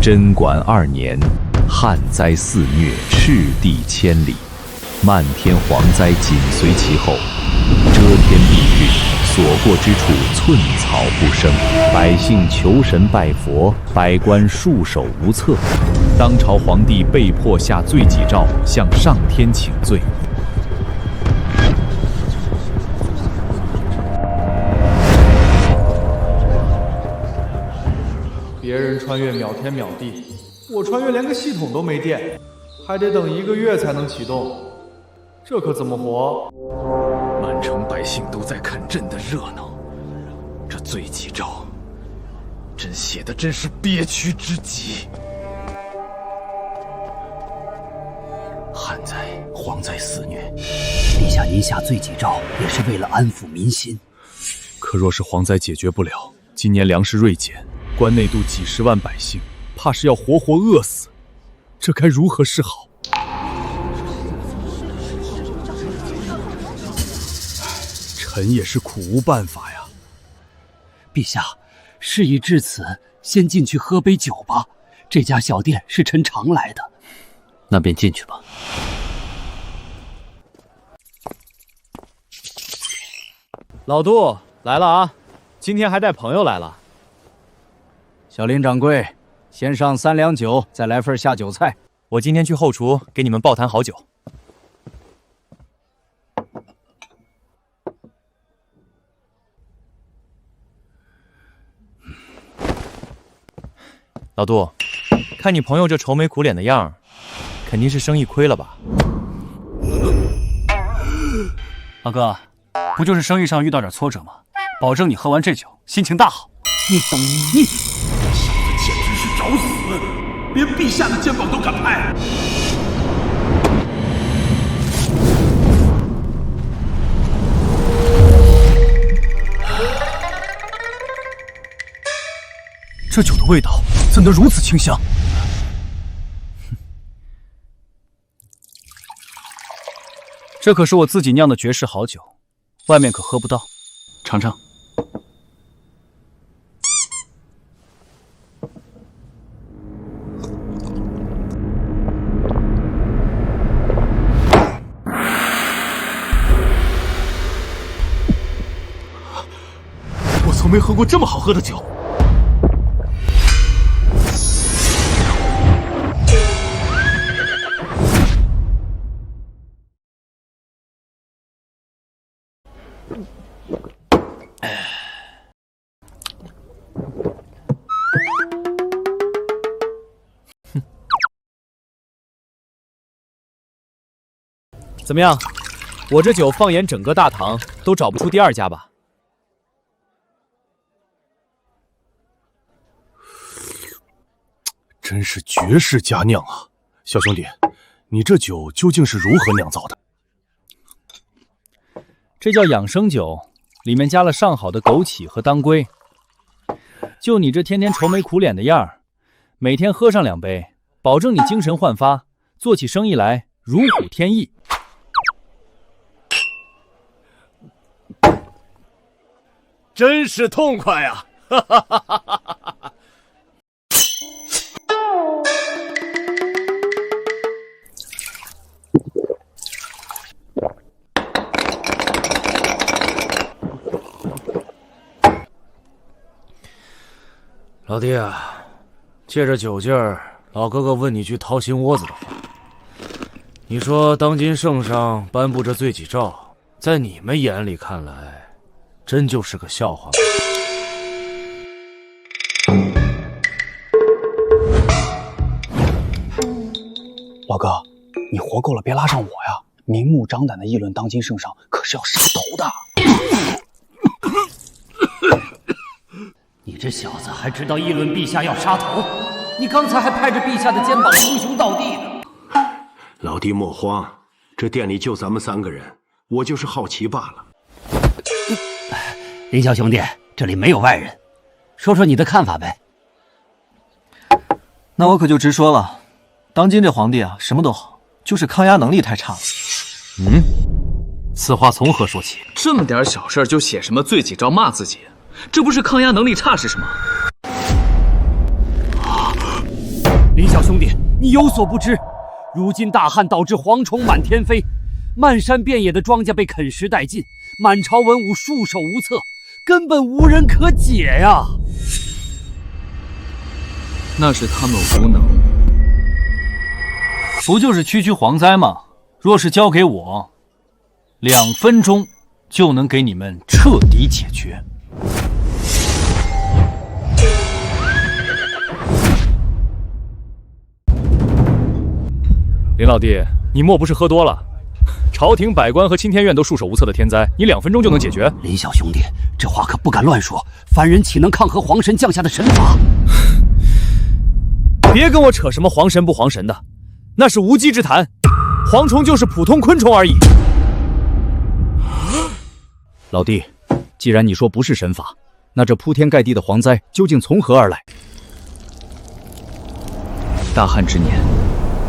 贞观2年，旱灾肆虐，赤地千里，漫天蝗灾紧随其后，遮天蔽日，所过之处寸草不生，百姓求神拜佛，百官束手无策。当朝皇帝被迫下罪己诏，向上天请罪。别人穿越秒天秒地，我穿越连个系统都没电，还得等1个月才能启动，这可怎么活？满城百姓都在看朕的热闹，这罪己诏，朕写的真是憋屈之极。旱灾、蝗灾肆虐，陛下您下罪己诏也是为了安抚民心。可若是蝗灾解决不了，今年粮食锐减，关内度几10万百姓，怕是要活活饿死，这该如何是好？臣也是苦无办法呀。陛下，事已至此，先进去喝杯酒吧。这家小店是臣常来的。那便进去吧。老杜来了啊，今天还带朋友来了。小林掌柜，先上3两酒，再来份下酒菜。我今天去后厨给你们爆坛好酒。老杜，看你朋友这愁眉苦脸的样儿，肯定是生意亏了吧？老哥，不就是生意上遇到点挫折吗？保证你喝完这酒，心情大好。你小子简直是找死，连陛下的肩膀都敢拍。这酒的味道怎能如此清香？这可是我自己酿的绝世好酒，外面可喝不到，尝尝。我从没喝过这么好喝的酒。怎么样？我这酒放眼整个大唐都找不出第2家吧？真是绝世佳酿啊！小兄弟，你这酒究竟是如何酿造的？这叫养生酒，里面加了上好的枸杞和当归。就你这天天愁眉苦脸的样儿，每天喝上2杯，保证你精神焕发，做起生意来如虎添翼。真是痛快呀！哈哈哈哈哈哈！老弟啊，借着酒劲儿，老哥哥问你句掏心窝子的话。你说当今圣上颁布这罪己诏，在你们眼里看来，真就是个笑话吗？老哥，你活够了别拉上我呀！明目张胆的议论当今圣上，可是要杀头的。你这小子还知道议论陛下要杀头？你刚才还拍着陛下的肩膀称兄道弟呢。老弟莫慌，这店里就咱们3个人，我就是好奇罢了。林小兄弟，这里没有外人，说说你的看法呗。那我可就直说了，当今这皇帝啊，什么都好，就是抗压能力太差了。此话从何说起？这么点小事就写什么罪己诏骂自己，这不是抗压能力差是什么？林小兄弟，你有所不知，如今大旱导致蝗虫满天飞，漫山遍野的庄稼被啃食殆尽，满朝文武束手无策，根本无人可解呀！那是他们无能，不就是区区蝗灾吗？若是交给我，2分钟就能给你们彻底解决。林老弟，你莫不是喝多了？朝廷百官和钦天院都束手无策的天灾，你2分钟就能解决？林小兄弟，这话可不敢乱说，凡人岂能抗衡皇神降下的神法？别跟我扯什么皇神不皇神的，那是无稽之谈。蝗虫就是普通昆虫而已。老弟，既然你说不是神法，那这铺天盖地的蝗灾究竟从何而来？大旱之年，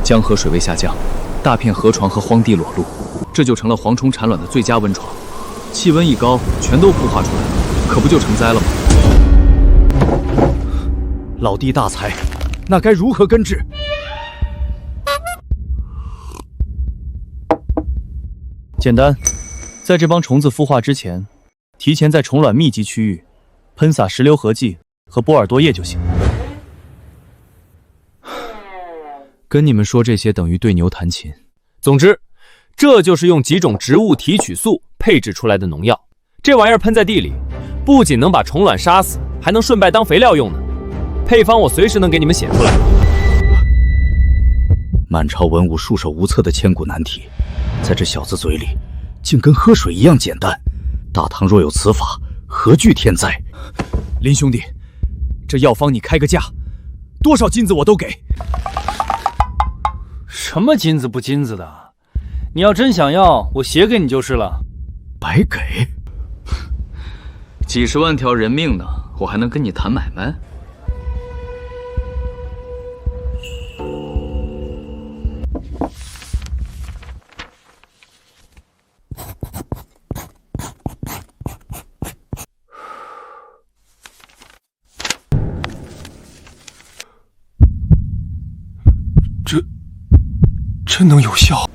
江河水位下降，大片河床和荒地裸露，这就成了蝗虫产卵的最佳温床。气温一高，全都孵化出来了，可不就成灾了吗？老弟大才，那该如何根治？简单，在这帮虫子孵化之前，提前在虫卵密集区域喷洒石榴合剂和波尔多液就行。跟你们说这些等于对牛弹琴。总之，这就是用几种植物提取素配制出来的农药。这玩意儿喷在地里，不仅能把虫卵杀死，还能顺带当肥料用呢。配方我随时能给你们写出来。满朝文武束手无策的千古难题，在这小子嘴里，竟跟喝水一样简单。大唐若有此法，何惧天灾？林兄弟，这药方你开个价，多少金子我都给。什么金子不金子的？你要真想要，我写给你就是了。白给？几十万条人命呢，我还能跟你谈买卖？真能有效？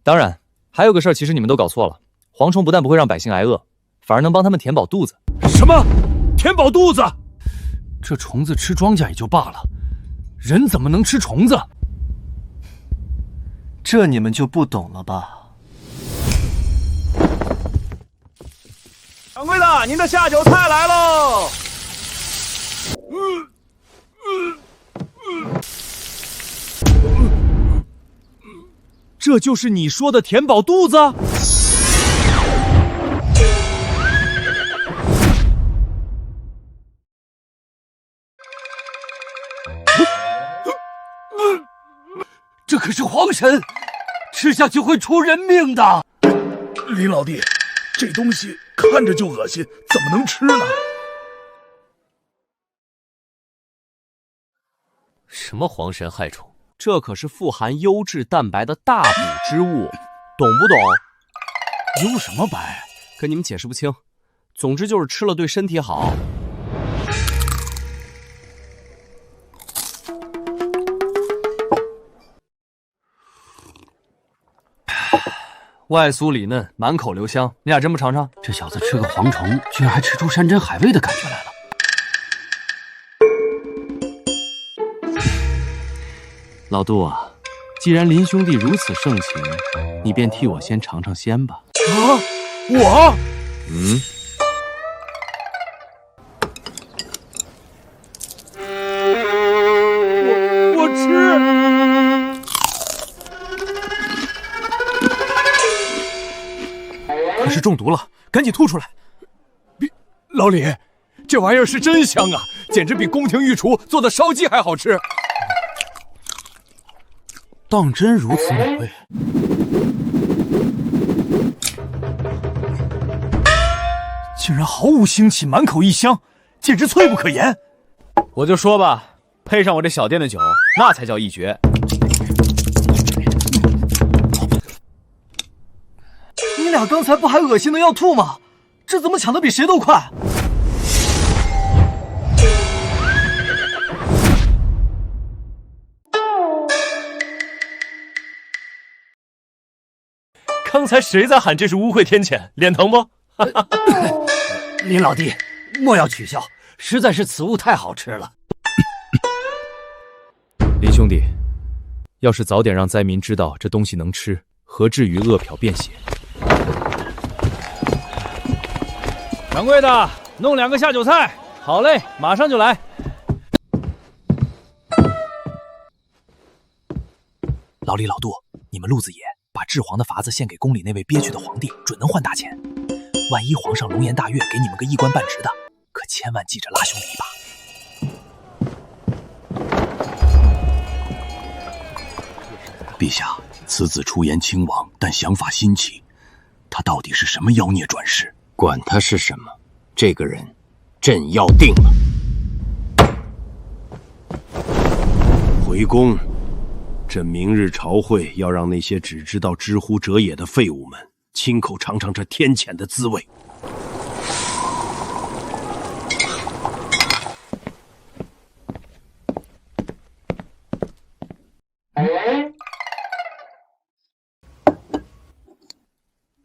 当然，还有个事儿，其实你们都搞错了。蝗虫不但不会让百姓挨饿，反而能帮他们填饱肚子。什么？填饱肚子？这虫子吃庄稼也就罢了，人怎么能吃虫子？这你们就不懂了吧？掌柜的，您的下酒菜来喽！这就是你说的填饱肚子？这可是皇神，吃下去会出人命的。林老弟，这东西看着就恶心，怎么能吃呢？什么皇神害虫？这可是富含优质蛋白的大补之物，懂不懂？优什么白？跟你们解释不清。总之就是吃了对身体好。外酥里嫩，满口留香，你俩真不尝尝？这小子吃个蝗虫，居然还吃出山珍海味的感觉来了。老杜啊，既然林兄弟如此盛情，你便替我先尝尝鲜吧。啊，我？我吃。可是中毒了，赶紧吐出来。老李，这玩意儿是真香啊，简直比宫廷御厨做的烧鸡还好吃。当真如此美味？竟然毫无腥气，满口异香，简直脆不可言。我就说吧，配上我这小店的酒，那才叫一绝。你俩刚才不还恶心的要吐吗？这怎么抢得比谁都快？刚才谁在喊这是污秽天谴？脸疼不？林老弟，莫要取笑，实在是此物太好吃了。林兄弟，要是早点让灾民知道这东西能吃，何至于饿殍便血？掌柜的，弄2个下酒菜。好嘞，马上就来。老李、老杜，你们路子野，把治皇的法子献给宫里那位憋屈的皇帝，准能换大钱。万一皇上龙颜大悦，给你们个一官半职的，可千万记着拉兄弟一把。陛下，此子出言轻王，但想法新奇。他到底是什么妖孽转世？管他是什么，这个人，朕要定了。回宫，朕明日朝会要让那些只知道知乎者也的废物们亲口尝尝这天谴的滋味。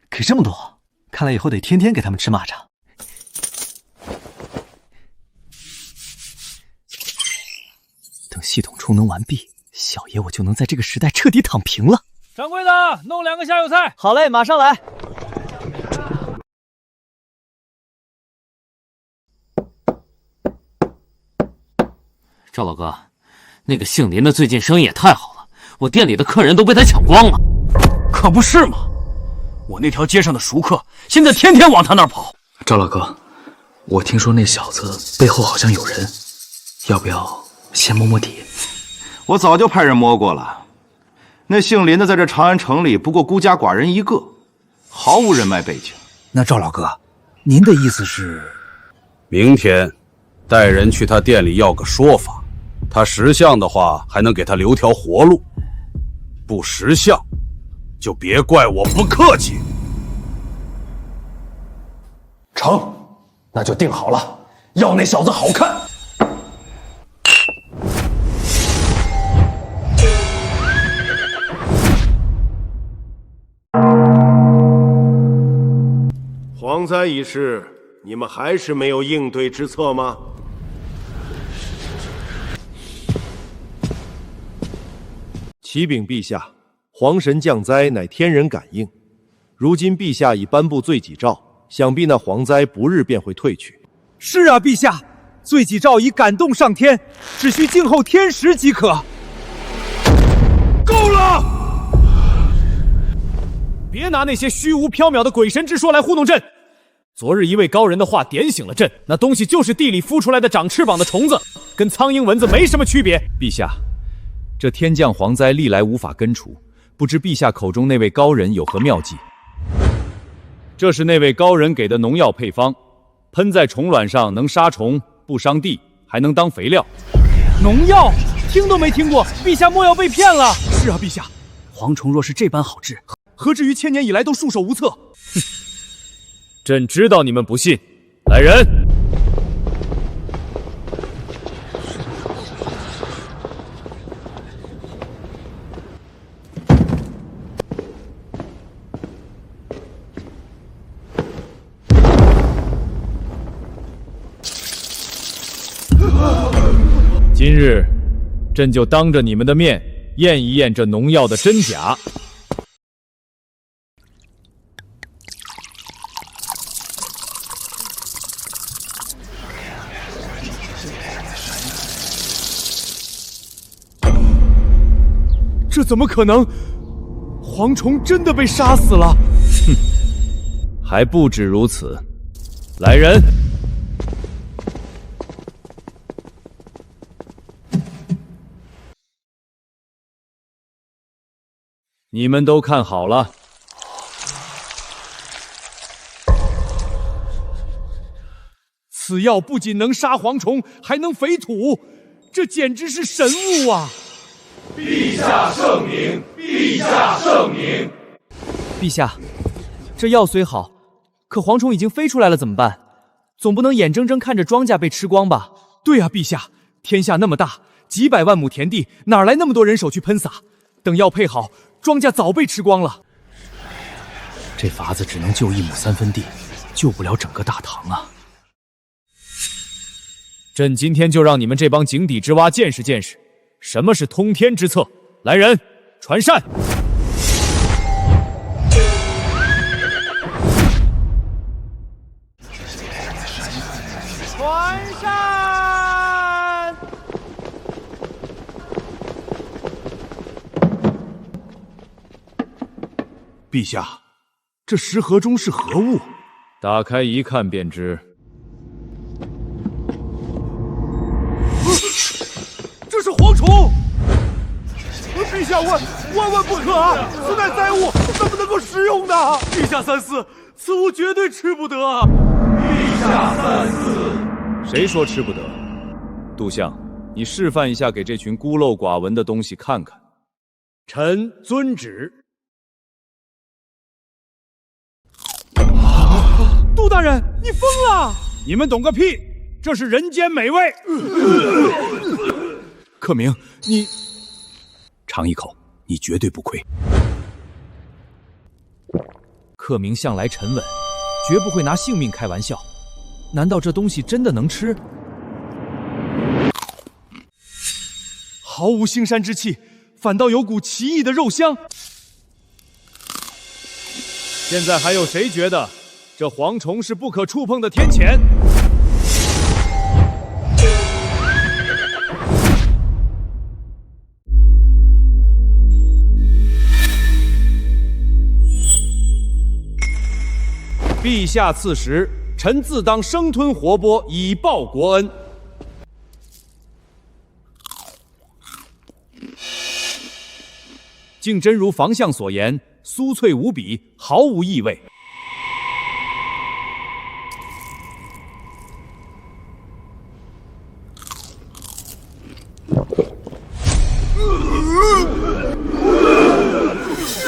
给这么多，看来以后得天天给他们吃蚂蚱。等系统充能完毕，小爷我就能在这个时代彻底躺平了。掌柜的，弄2个下酒菜。好嘞，马上来。赵老哥，那个姓林的最近生意也太好了，我店里的客人都被他抢光了。可不是嘛，我那条街上的熟客现在天天往他那儿跑。赵老哥，我听说那小子背后好像有人，要不要先摸摸底？我早就派人摸过了，那姓林的在这长安城里不过孤家寡人一个，毫无人脉背景。那赵老哥，您的意思是？明天带人去他店里要个说法，他识相的话还能给他留条活路，不识相就别怪我不客气。成，那就定好了，要那小子好看。蝗灾一事，你们还是没有应对之策吗？启禀陛下，皇神降灾乃天人感应，如今陛下已颁布罪己诏，想必那蝗灾不日便会退去。是啊，陛下，罪己诏已感动上天，只需静候天时即可。够了！别拿那些虚无缥缈的鬼神之说来糊弄朕。昨日一位高人的话点醒了朕，那东西就是地里孵出来的长翅膀的虫子，跟苍蝇蚊子没什么区别。陛下，这天降蝗灾历来无法根除，不知陛下口中那位高人有何妙计？这是那位高人给的农药配方，喷在虫卵上能杀虫，不伤地，还能当肥料。农药？听都没听过，陛下莫要被骗了。是啊，陛下，蝗虫若是这般好治，何至于千年以来都束手无策？哼，朕知道你们不信。来人！今日，朕就当着你们的面验一验这农药的真假。这怎么可能？蝗虫真的被杀死了？哼，还不止如此。来人！你们都看好了，此药不仅能杀蝗虫，还能肥土，这简直是神物啊！陛下圣明，陛下圣明。陛下，这药虽好，可蝗虫已经飞出来了，怎么办？总不能眼睁睁看着庄稼被吃光吧？对啊，陛下，天下那么大，几百万亩田地，哪来那么多人手去喷洒？等药配好，庄稼早被吃光了。这法子只能救1亩3分地，救不了整个大唐啊！朕今天就让你们这帮井底之蛙见识见识，什么是通天之策。来人，传膳！传膳！陛下，这食盒中是何物？打开一看便知。这是蝗虫！陛下万万不可啊！此乃灾物，怎么能够食用呢？陛下三思，此物绝对吃不得啊！陛下三思，谁说吃不得？杜相，你示范一下给这群孤陋寡闻的东西看看。臣遵旨。杜大人，你疯了！你们懂个屁！这是人间美味。克明，你尝一口，你绝对不亏。克明向来沉稳，绝不会拿性命开玩笑。难道这东西真的能吃？毫无腥膻之气，反倒有股奇异的肉香。现在还有谁觉得这蝗虫是不可触碰的天谴？陛下赐食，臣自当生吞活剥，以报国恩。竟真如房相所言，酥脆无比，毫无异味。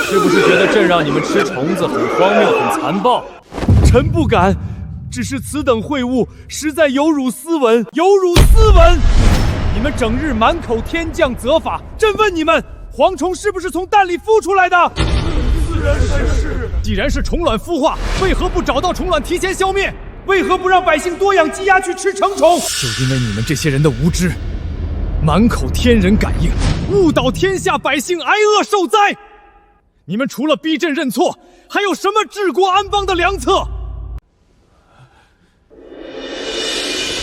是不是觉得朕让你们吃虫子很荒谬、很残暴？臣不敢，只是此等秽物实在有辱斯文，有辱斯文！你们整日满口天降责法，朕问你们，蝗虫是不是从蛋里孵出来的？自然是。既然是虫卵孵化，为何不找到虫卵提前消灭？为何不让百姓多养鸡鸭去吃成虫？就因为你们这些人的无知，满口天人感应，误导天下百姓挨饿受灾。你们除了逼朕认错，还有什么治国安邦的良策？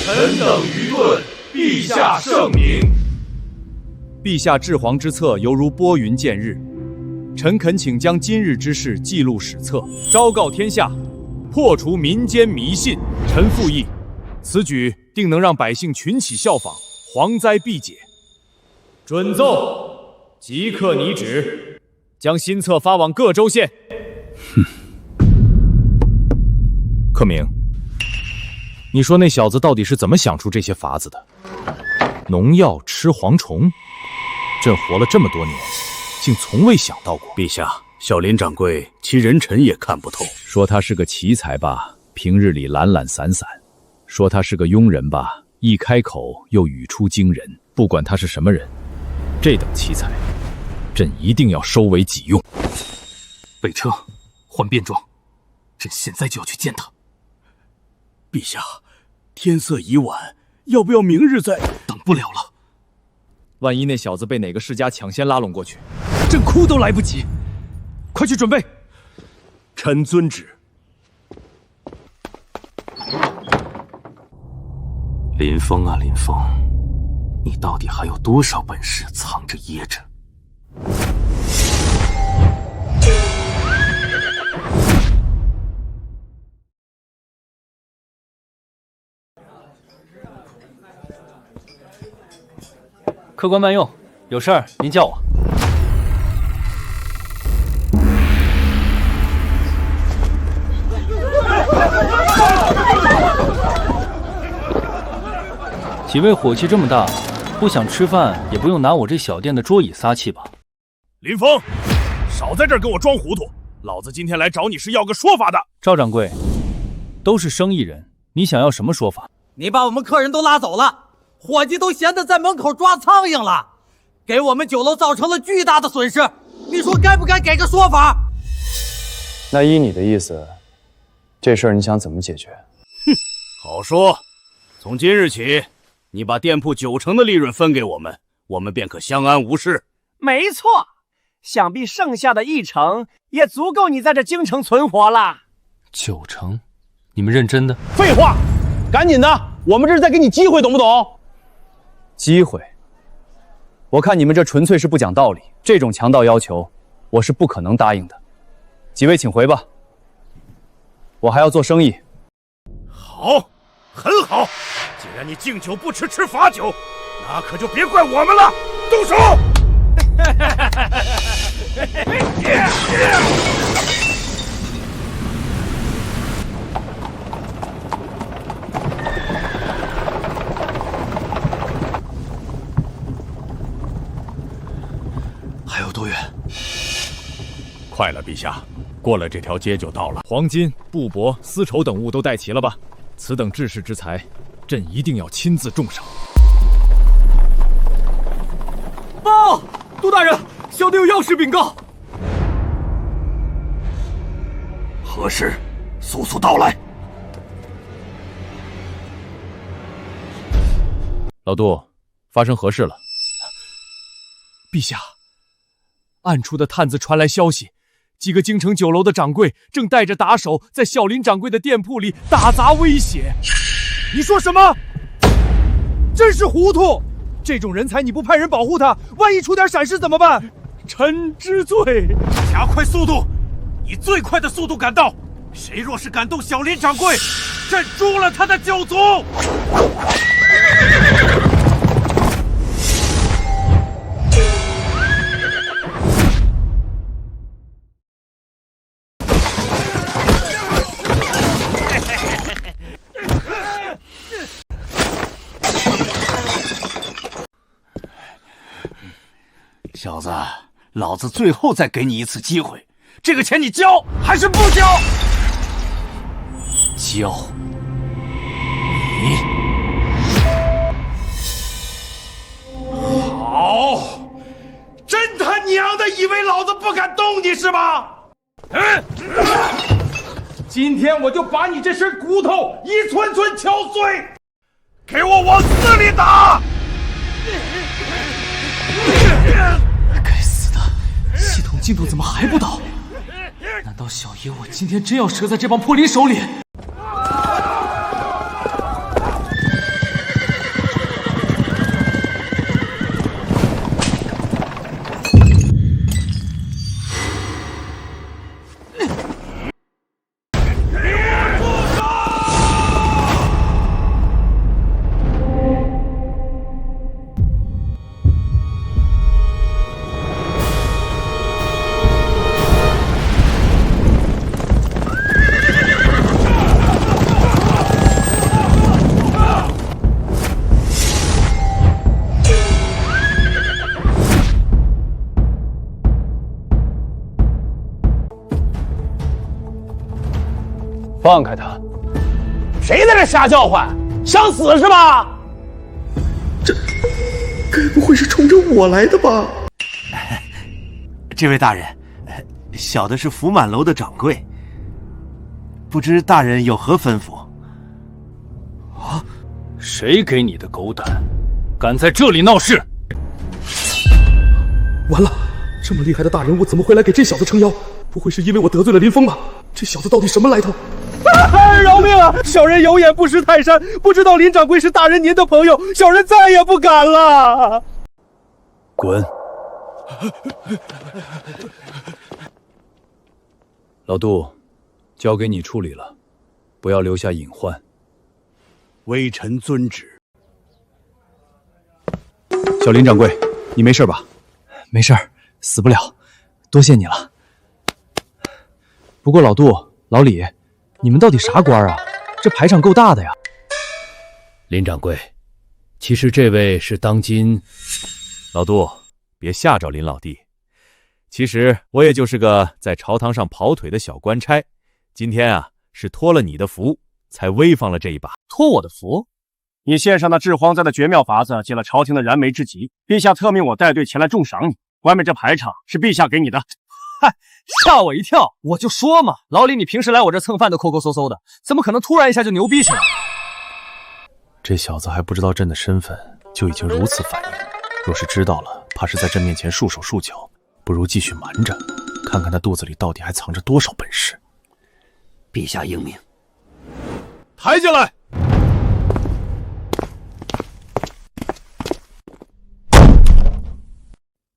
臣等愚钝，陛下圣明。陛下治蝗之策犹如拨云见日，臣恳请将今日之事记录史册，昭告天下，破除民间迷信。臣附议，此举定能让百姓群起效仿，蝗灾必解。准奏，即刻拟旨，将新册发往各州县。克明，你说那小子到底是怎么想出这些法子的？农药吃蝗虫，朕活了这么多年，竟从未想到过。陛下，小林掌柜其人臣也看不透。说他是个奇才吧，平日里懒懒散散；说他是个庸人吧，一开口又语出惊人。不管他是什么人，这等奇才，朕一定要收为己用。备车，换便装，朕现在就要去见他。陛下，天色已晚，要不要明日再？等不了了。万一那小子被哪个世家抢先拉拢过去，朕哭都来不及。快去准备。臣遵旨。林峰啊，林峰，你到底还有多少本事藏着掖着？客官慢用，有事儿您叫我。几位火气这么大，不想吃饭也不用拿我这小店的桌椅撒气吧？林峰，少在这儿给我装糊涂！老子今天来找你是要个说法的。赵掌柜，都是生意人，你想要什么说法？你把我们客人都拉走了。伙计都闲得在门口抓苍蝇了，给我们酒楼造成了巨大的损失，你说该不该给个说法？那依你的意思，这事儿你想怎么解决？哼，好说。从今日起，你把店铺90%的利润分给我们，我们便可相安无事。没错，想必剩下的1成也足够你在这京城存活了。90%？你们认真的？废话，赶紧的，我们这是在给你机会，懂不懂？机会？我看你们这纯粹是不讲道理，这种强盗要求，我是不可能答应的。几位请回吧，我还要做生意。好，很好。既然你敬酒不吃吃罚酒，那可就别怪我们了。动手！还有多远？快了，陛下，过了这条街就到了。黄金、布帛、丝绸等物都带齐了吧？此等治世之财，朕一定要亲自重赏。报，杜大人，小弟有要事禀告。何事？速速道来。老杜，发生何事了？陛下，暗处的探子传来消息，几个京城酒楼的掌柜正带着打手在小林掌柜的店铺里打砸威胁。你说什么？真是糊涂！这种人才你不派人保护他，万一出点闪失怎么办？臣知罪。加快速度，以最快的速度赶到。谁若是敢动小林掌柜，朕诛了他的九族！小子，老子最后再给你一次机会，这个钱你交还是不交？交。你好，真他娘的以为老子不敢动你是吧？今天我就把你这身骨头一寸寸敲碎，给我往死里打！该死的，系统镜头怎么还不倒？难道小爷我今天真要折在这帮破林手里？放开他！谁在这瞎叫唤？想死是吧？这该不会是冲着我来的吧？这位大人，小的是福满楼的掌柜，不知大人有何吩咐？啊！谁给你的狗胆，敢在这里闹事？完了，这么厉害的大人物怎么会来给这小子撑腰？不会是因为我得罪了林峰吧？这小子到底什么来头？饶命啊！小人有眼不识泰山，不知道林掌柜是大人您的朋友，小人再也不敢了。滚！老杜，交给你处理了，不要留下隐患。微臣遵旨。小林掌柜，你没事吧？没事，死不了，多谢你了。不过老杜、老李，你们到底啥官啊？这排场够大的呀！林掌柜，其实这位是当今……老杜，别吓着林老弟。其实我也就是个在朝堂上跑腿的小官差，今天啊是托了你的福，才威放了这一把。托我的福？你献上那治荒灾的绝妙法子，解了朝廷的燃眉之急，陛下特命我带队前来重赏你。外面这排场是陛下给你的。嗨，吓我一跳！我就说嘛，老李，你平时来我这蹭饭都抠抠搜搜的，怎么可能突然一下就牛逼起来？这小子还不知道朕的身份，就已经如此反应。若是知道了，怕是在朕面前束手束脚，不如继续瞒着，看看他肚子里到底还藏着多少本事。陛下英明。抬进来！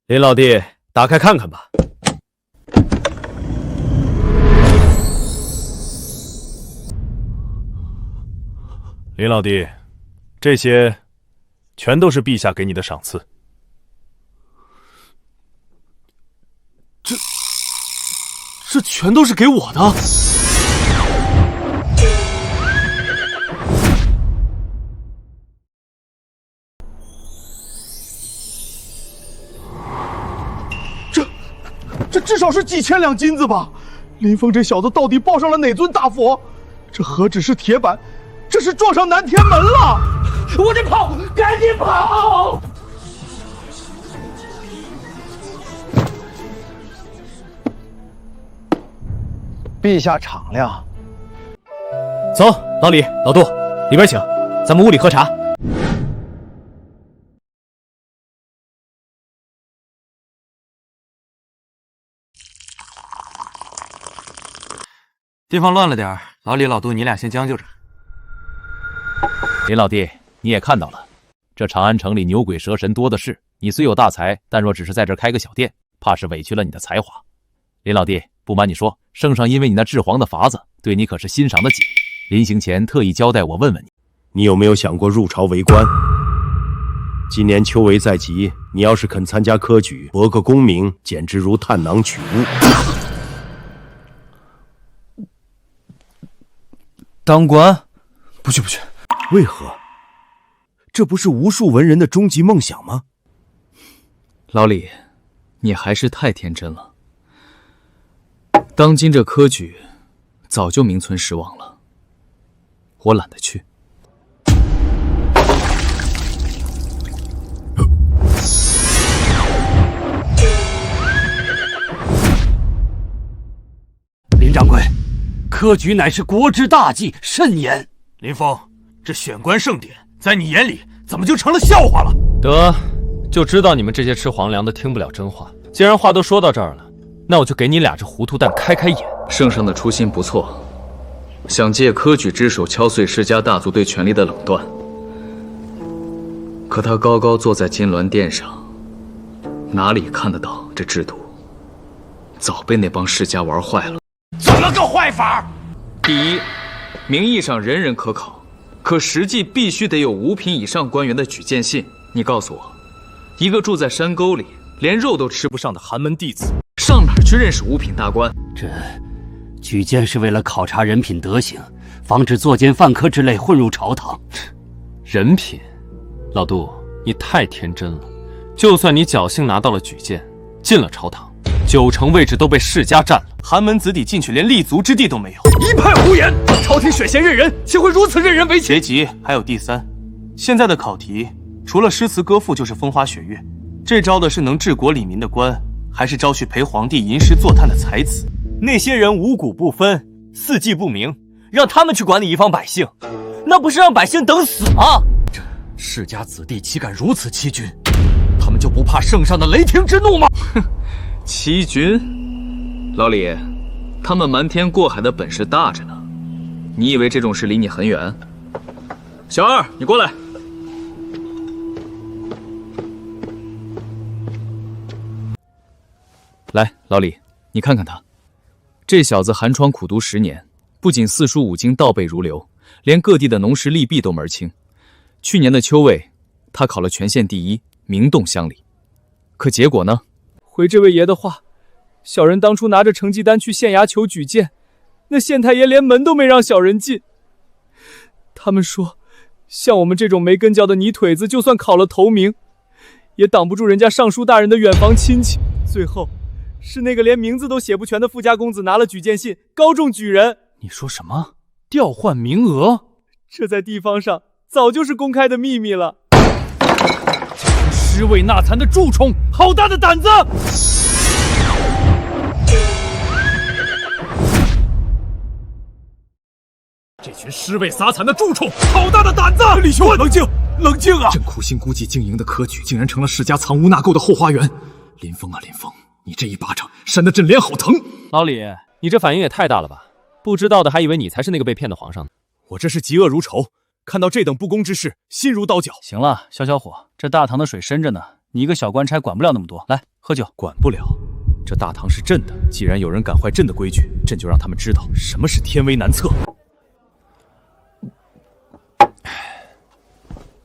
林老弟，打开看看吧。林老弟，这些全都是陛下给你的赏赐。这全都是给我的。这至少是几千两金子吧？林峰这小子到底抱上了哪尊大佛？这何止是铁板，这是撞上南天门了！我得跑，赶紧跑！陛下敞亮。走，老李、老杜，里边请，咱们屋里喝茶。地方乱了点，老李、老杜，你俩先将就着。林老弟，你也看到了，这长安城里牛鬼蛇神多的是。你虽有大才，但若只是在这开个小店，怕是委屈了你的才华。林老弟，不瞒你说，圣上因为你那治皇的法子，对你可是欣赏的紧。临行前特意交代我问问你，你有没有想过入朝为官？今年秋闱在即，你要是肯参加科举，博个功名，简直如探囊取物。当官？不去不去。为何？这不是无数文人的终极梦想吗？老李，你还是太天真了。当今这科举早就名存实亡了，我懒得去。林掌柜，科举乃是国之大计，慎言。林峰，这选官盛典在你眼里怎么就成了笑话了？得，就知道你们这些吃皇粮的听不了真话。既然话都说到这儿了，那我就给你俩这糊涂蛋开开眼。圣上的初心不错，想借科举之手敲碎世家大族对权力的垄断。可他高高坐在金銮殿上，哪里看得到这制度？早被那帮世家玩坏了。怎么个坏法？第一，名义上人人可考，可实际必须得有5品以上官员的举荐信。你告诉我，一个住在山沟里连肉都吃不上的寒门弟子，上哪儿去认识5品大官？这举荐是为了考察人品德行，防止作奸犯科之类混入朝堂。人品？老杜，你太天真了。就算你侥幸拿到了举荐，进了朝堂，90%位置都被世家占了，寒门子弟进去连立足之地都没有。一派胡言！朝廷选贤任人，岂会如此任人唯亲？别急，还有第3。现在的考题除了诗词歌赋就是风花雪月，这招的是能治国理民的官，还是招去陪皇帝吟诗作叹的才子？那些人五谷不分，四季不明，让他们去管理一方百姓，那不是让百姓等死吗？这世家子弟岂敢如此欺君？他们就不怕圣上的雷霆之怒吗？哼，欺君？老李，他们瞒天过海的本事大着呢，你以为这种事离你很远？小二，你过来。来，老李，你看看他，这小子寒窗苦读10年，不仅4书5经倒背如流，连各地的农时利弊都门清。去年的秋闱，他考了全县第1，名动乡里。可结果呢？回这位爷的话，小人当初拿着成绩单去县衙求举荐，那县太爷连门都没让小人进。他们说，像我们这种没根脚的泥腿子，就算考了头名，也挡不住人家尚书大人的远房亲戚。最后是那个连名字都写不全的富家公子拿了举荐信，高中举人。你说什么？调换名额？这在地方上早就是公开的秘密了。尸位纳残的蛀虫，好大的胆子！群尸位撒惨的蛀虫，好大的胆子！李兄，冷静，冷静啊！朕苦心孤寂经营的科举，竟然成了世家藏污纳垢的后花园。林峰啊，林峰，你这一巴掌扇得朕脸好疼！老李，你这反应也太大了吧？不知道的还以为你才是那个被骗的皇上呢。我这是嫉恶如仇，看到这等不公之事，心如刀绞。行了，消消火，这大唐的水深着呢，你一个小官差管不了那么多。来，喝酒。管不了，这大唐是朕的，既然有人敢坏朕的规矩，朕就让他们知道什么是天威难测。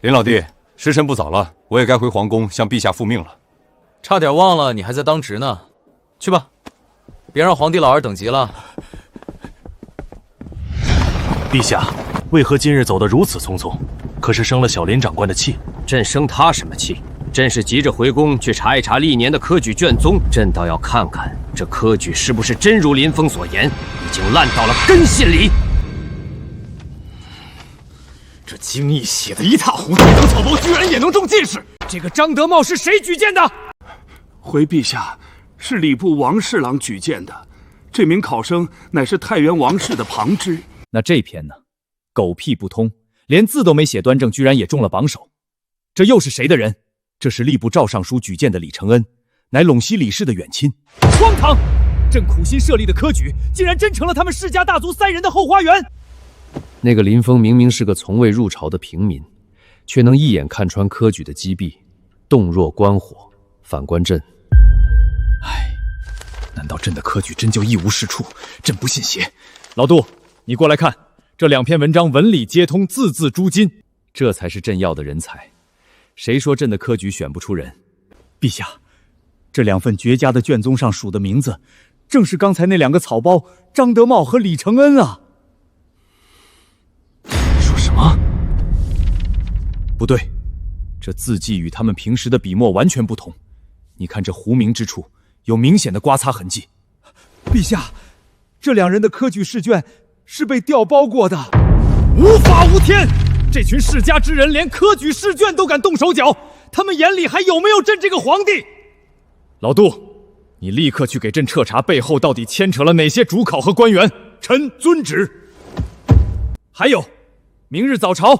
林老弟，时辰不早了，我也该回皇宫向陛下复命了。差点忘了你还在当值呢，去吧，别让皇帝老儿等急了。陛下，为何今日走得如此匆匆？可是生了小林长官的气？朕生他什么气？朕是急着回宫去查一查历年的科举卷宗，朕倒要看看这科举是不是真如林峰所言，已经烂到了根系里。这经义写得一塌糊涂，这种草包居然也能中进士！这个张德茂是谁举荐的？回陛下，是礼部王侍郎举荐的。这名考生乃是太原王氏的旁支。那这篇呢？狗屁不通，连字都没写端正，居然也中了榜首。这又是谁的人？这是吏部赵尚书举荐的李承恩，乃陇西李氏的远亲。荒唐！朕苦心设立的科举，竟然真成了他们世家大族3人的后花园。那个林峰明明是个从未入朝的平民，却能一眼看穿科举的机弊，洞若观火。反观朕，难道朕的科举真就一无是处？朕不信邪。老杜，你过来看，这2篇文章文理皆通，字字珠金，这才是朕要的人才。谁说朕的科举选不出人？陛下，这2份绝佳的卷宗上署的名字，正是刚才那2个草包张德茂和李承恩啊！说什么？不对，这字迹与他们平时的笔墨完全不同。你看这糊名之处，有明显的刮擦痕迹。陛下，这2人的科举试卷是被调包过的。无法无天！这群世家之人连科举试卷都敢动手脚，他们眼里还有没有朕这个皇帝？老杜，你立刻去给朕彻查背后到底牵扯了哪些主考和官员。臣遵旨。还有，明日早朝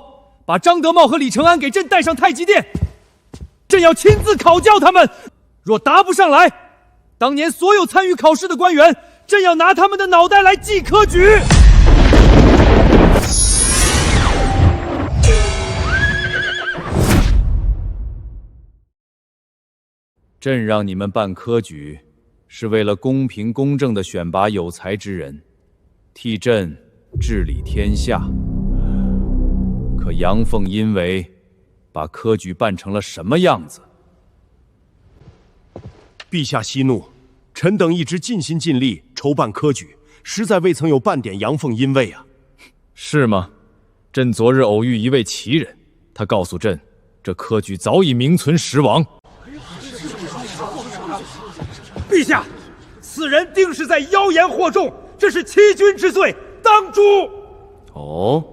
把张德茂和李承安给朕带上太极殿，朕要亲自考教他们。若答不上来，当年所有参与考试的官员，朕要拿他们的脑袋来祭科举。朕让你们办科举，是为了公平公正地选拔有才之人，替朕治理天下。可杨凤因为把科举办成了什么样子？陛下息怒，臣等一直尽心尽力筹办科举，实在未曾有半点阳奉阴违啊。是吗？朕昨日偶遇一位奇人，他告诉朕，这科举早已名存实亡。陛下，此人定是在妖言惑众，这是欺君之罪，当诛。哦，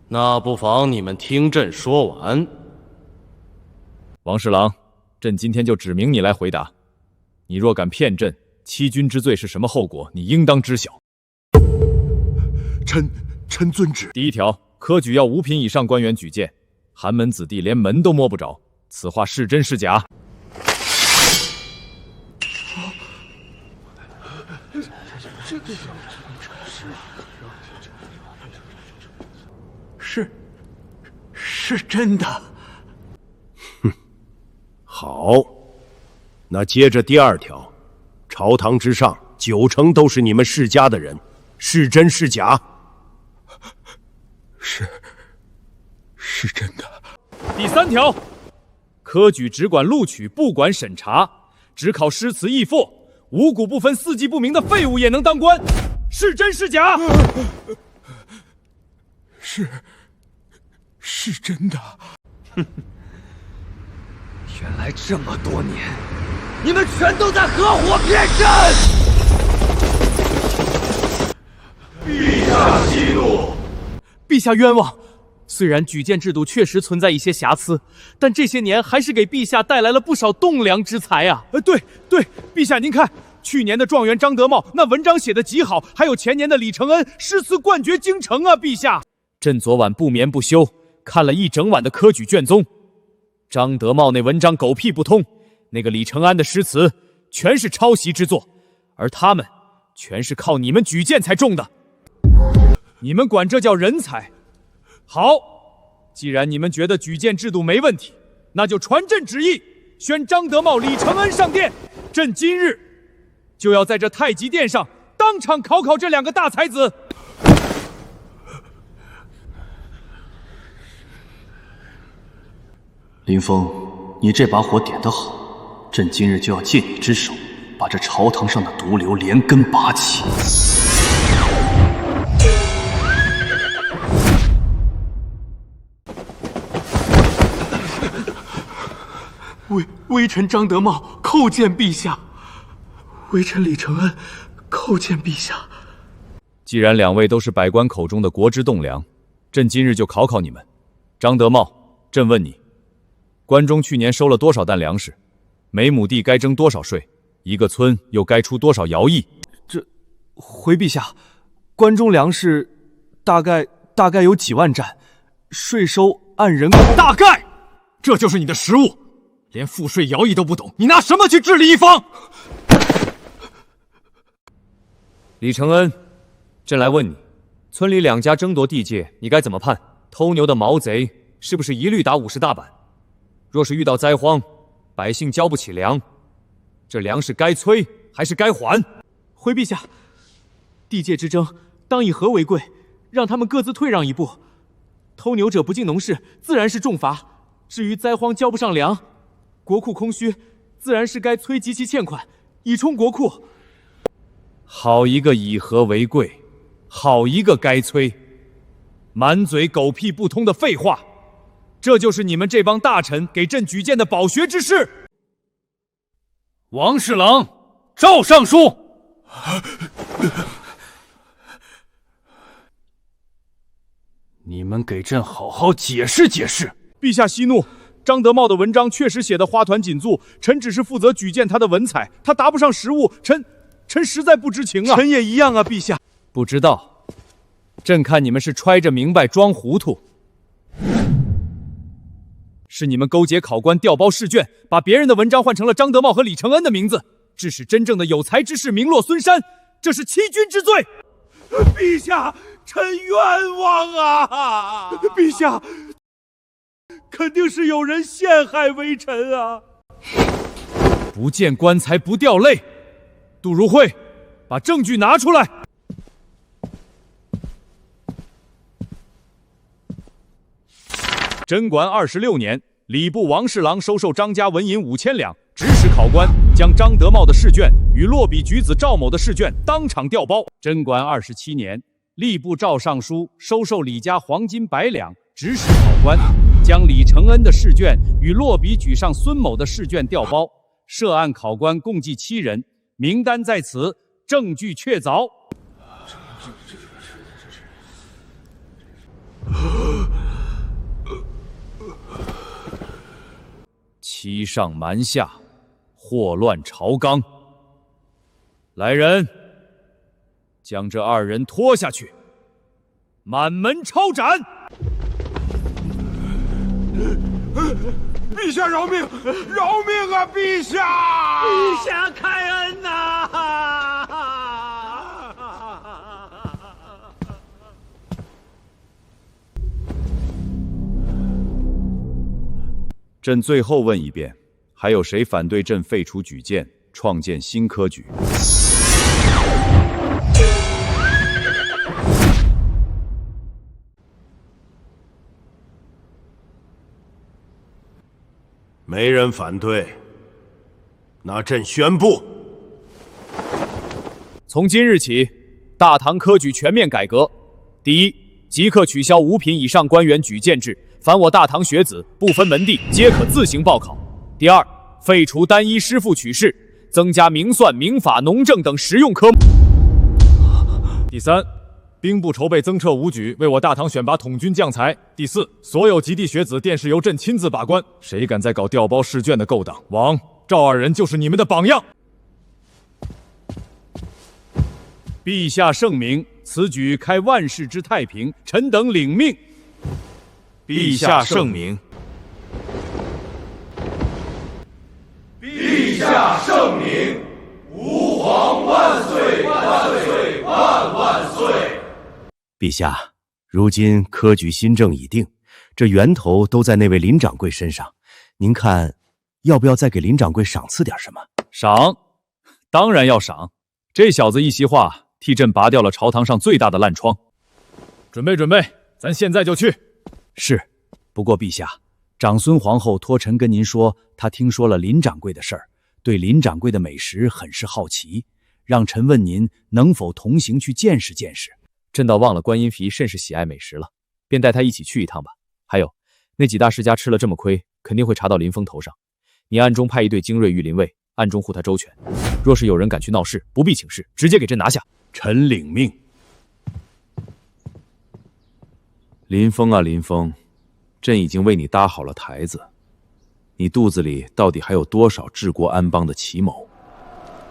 那不妨你们听朕说完。王侍郎，朕今天就指明你来回答。你若敢骗朕，欺君之罪是什么后果，你应当知晓。臣遵旨。第1条，科举要5品以上官员举荐，寒门子弟连门都摸不着，此话是真是假？是真的。好，那接着第2条，朝堂之上9成都是你们世家的人，是真是假？是真的。第3条，科举只管录取，不管审查，只考诗词义赋，五谷不分、四季不明的废物也能当官，是真是假？是真的。原来这么多年，你们全都在合伙骗朕！陛下息怒，陛下冤枉。虽然举荐制度确实存在一些瑕疵，但这些年还是给陛下带来了不少栋梁之才啊！对，陛下您看，去年的状元张德茂那文章写得极好，还有前年的李承恩诗词冠绝京城啊，陛下！朕昨晚不眠不休看了一整晚的科举卷宗，张德茂那文章狗屁不通，那个李承安的诗词全是抄袭之作，而他们全是靠你们举荐才中的。你们管这叫人才？好，既然你们觉得举荐制度没问题，那就传朕旨意，宣张德茂、李承恩上殿。朕今日就要在这太极殿上当场考考这两个大才子。林峰，你这把火点得好，朕今日就要借你之手，把这朝堂上的毒瘤连根拔起。微臣张德茂叩见陛下，微臣李承恩叩见陛下。既然两位都是百官口中的国之栋梁，朕今日就考考你们。张德茂，朕问你，关中去年收了多少担粮食？每亩地该征多少税？一个村又该出多少徭役？回陛下，关中粮食大概有几万担，税收按人口大概，这就是你的实务。连赋税徭役都不懂，你拿什么去治理一方？李承恩，朕来问你，村里两家争夺地界，你该怎么判？偷牛的毛贼是不是一律打50大板？若是遇到灾荒，百姓交不起粮，这粮食该催还是该还？回陛下，地界之争当以和为贵，让他们各自退让一步。偷牛者不尽农事，自然是重罚。至于灾荒交不上粮，国库空虚，自然是该催及其欠款，以充国库。好一个以和为贵，好一个该催，满嘴狗屁不通的废话！这就是你们这帮大臣给朕举荐的饱学之士。王侍郎，赵尚书。你们给朕好好解释解释。陛下息怒，张德茂的文章确实写得花团锦簇，臣只是负责举荐他的文采，他答不上实务，臣实在不知情啊。臣也一样啊，陛下。不知道，朕看你们是揣着明白装糊涂。是你们勾结考官调包试卷，把别人的文章换成了张德茂和李承恩的名字，致使真正的有才之士名落孙山，这是欺君之罪。陛下，臣冤枉啊！陛下，肯定是有人陷害微臣啊！不见棺材不掉泪。杜如晦，把证据拿出来。贞观26年，礼部王侍郎收受张家纹银5000两，指使考官将张德茂的试卷与落笔举子赵某的试卷当场调包。贞观27年，吏部赵尚书收受李家黄金100两，指使考官将李承恩的试卷与落笔举上孙某的试卷调包。涉案考官共计7人，名单在此，证据确凿。欺上瞒下，祸乱朝纲。来人，将这2人拖下去，满门抄斩。陛下饶命！饶命啊！陛下！陛下开恩呐！朕最后问一遍，还有谁反对朕废除举荐，创建新科举？没人反对，那朕宣布，从今日起，大唐科举全面改革。第一，即刻取消5品以上官员举荐制，凡我大唐学子不分门第，皆可自行报考。第二，废除单一师傅取士，增加明算、民法、农政等实用科目。第三，兵部筹备增撤武举，为我大唐选拔统军将才。第四，所有及第学子殿试由朕亲自把关，谁敢再搞调包试卷的勾当，王赵2人就是你们的榜样。陛下圣明，此举开万世之太平，臣等领命。陛下圣明。陛下圣明，吾皇万岁万岁万万岁！陛下，如今科举新政已定，这源头都在那位林掌柜身上。您看，要不要再给林掌柜赏赐点什么？赏，当然要赏。这小子一席话，替朕拔掉了朝堂上最大的烂疮。准备准备，咱现在就去。是，不过陛下，长孙皇后托臣跟您说，她听说了林掌柜的事儿，对林掌柜的美食很是好奇，让臣问您能否同行去见识见识。朕倒忘了观音妃甚是喜爱美食了，便带她一起去一趟吧。还有，那几大世家吃了这么亏，肯定会查到林峰头上。你暗中派一队精锐御林卫，暗中护他周全。若是有人敢去闹事，不必请示，直接给朕拿下。臣领命。林峰啊林峰，朕已经为你搭好了台子，你肚子里到底还有多少治国安邦的奇谋？